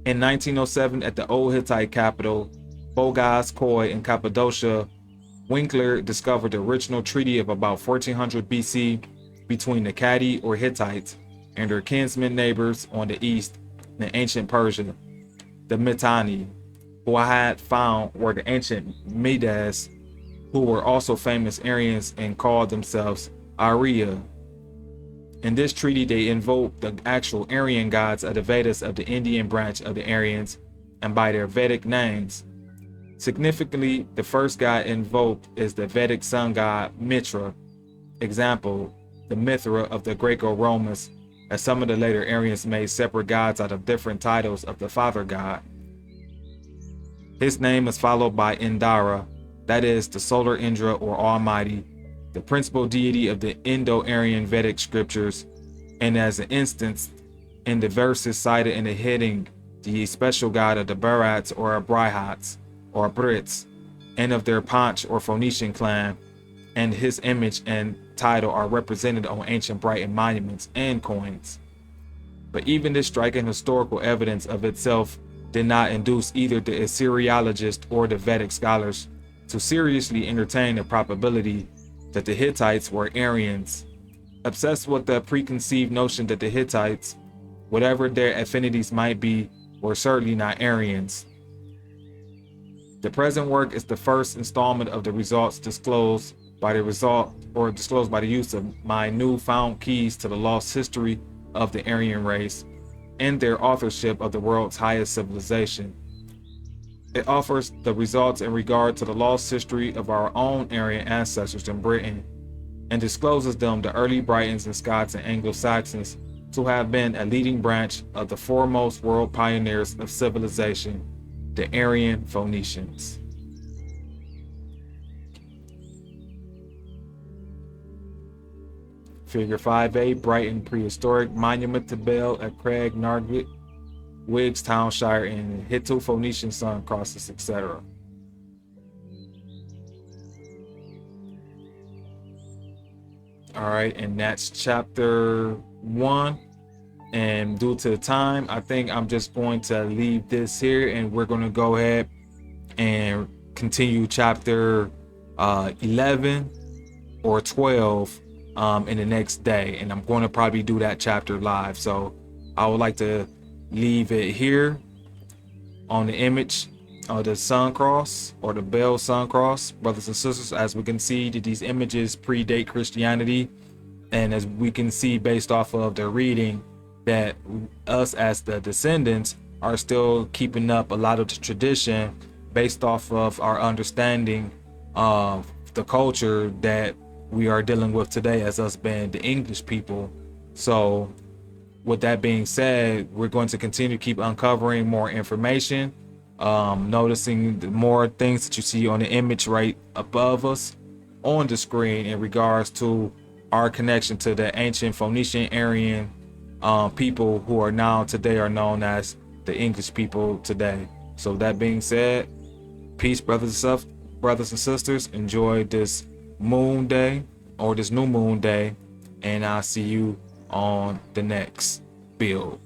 In 1907, at the old Hittite capital, Bogaz Khoi in Cappadocia, Winkler discovered the original treaty of about 1400 BC between the Kadi or Hittites and their kinsmen neighbors on the east in ancient Persia, the Mitanni, who I had found were the ancient Medes, who were also famous Aryans and called themselves Arya. In this treaty, they invoked the actual Aryan gods of the Vedas of the Indian branch of the Aryans and by their Vedic names. Significantly, the first god invoked is the Vedic sun god Mitra, example, the Mithra of the Greco-Romans, as some of the later Aryans made separate gods out of different titles of the father god. His name is followed by Indara, that is, the solar Indra or Almighty, the principal deity of the Indo-Aryan Vedic scriptures, and as an instance in the verses cited in the heading, the special god of the Bharats or Brihats or Brits, and of their Panch or Phoenician clan, and his image and title are represented on ancient Briton monuments and coins. But even this striking historical evidence of itself did not induce either the Assyriologists or the Vedic scholars to seriously entertain the probability that the Hittites were Aryans, obsessed with the preconceived notion that the Hittites, whatever their affinities might be, were certainly not Aryans. The present work is the first installment of the results disclosed by the use of my newfound keys to the lost history of the Aryan race and their authorship of the world's highest civilization. It offers the results in regard to the lost history of our own Aryan ancestors in Britain and discloses them, the early Britons and Scots and Anglo-Saxons, to have been a leading branch of the foremost world pioneers of civilization, the Aryan Phoenicians. Figure 5a, Brighton Prehistoric Monument to Bel at Craig Nargit, Wiggs Townshire, and Hittu Phoenician Sun Crosses, etc. All right, and that's chapter 1. And due to the time, I think I'm just going to leave this here, and we're going to go ahead and continue chapter 11 or 12 in the next day. And I'm going to probably do that chapter live. So I would like to leave it here on the image of the sun cross or the Bell sun cross. Brothers and sisters, as we can see that these images predate Christianity, and as we can see based off of the reading that us as the descendants are still keeping up a lot of the tradition based off of our understanding of the culture that we are dealing with today as us being the English people. So with that being said, we're going to continue to keep uncovering more information, noticing the more things that you see on the image right above us on the screen in regards to our connection to the ancient Phoenician Aryan people who are now today are known as the English people today. So that being said, peace, brothers and sisters. Enjoy this moon day or this new moon day, and I'll see you on the next build.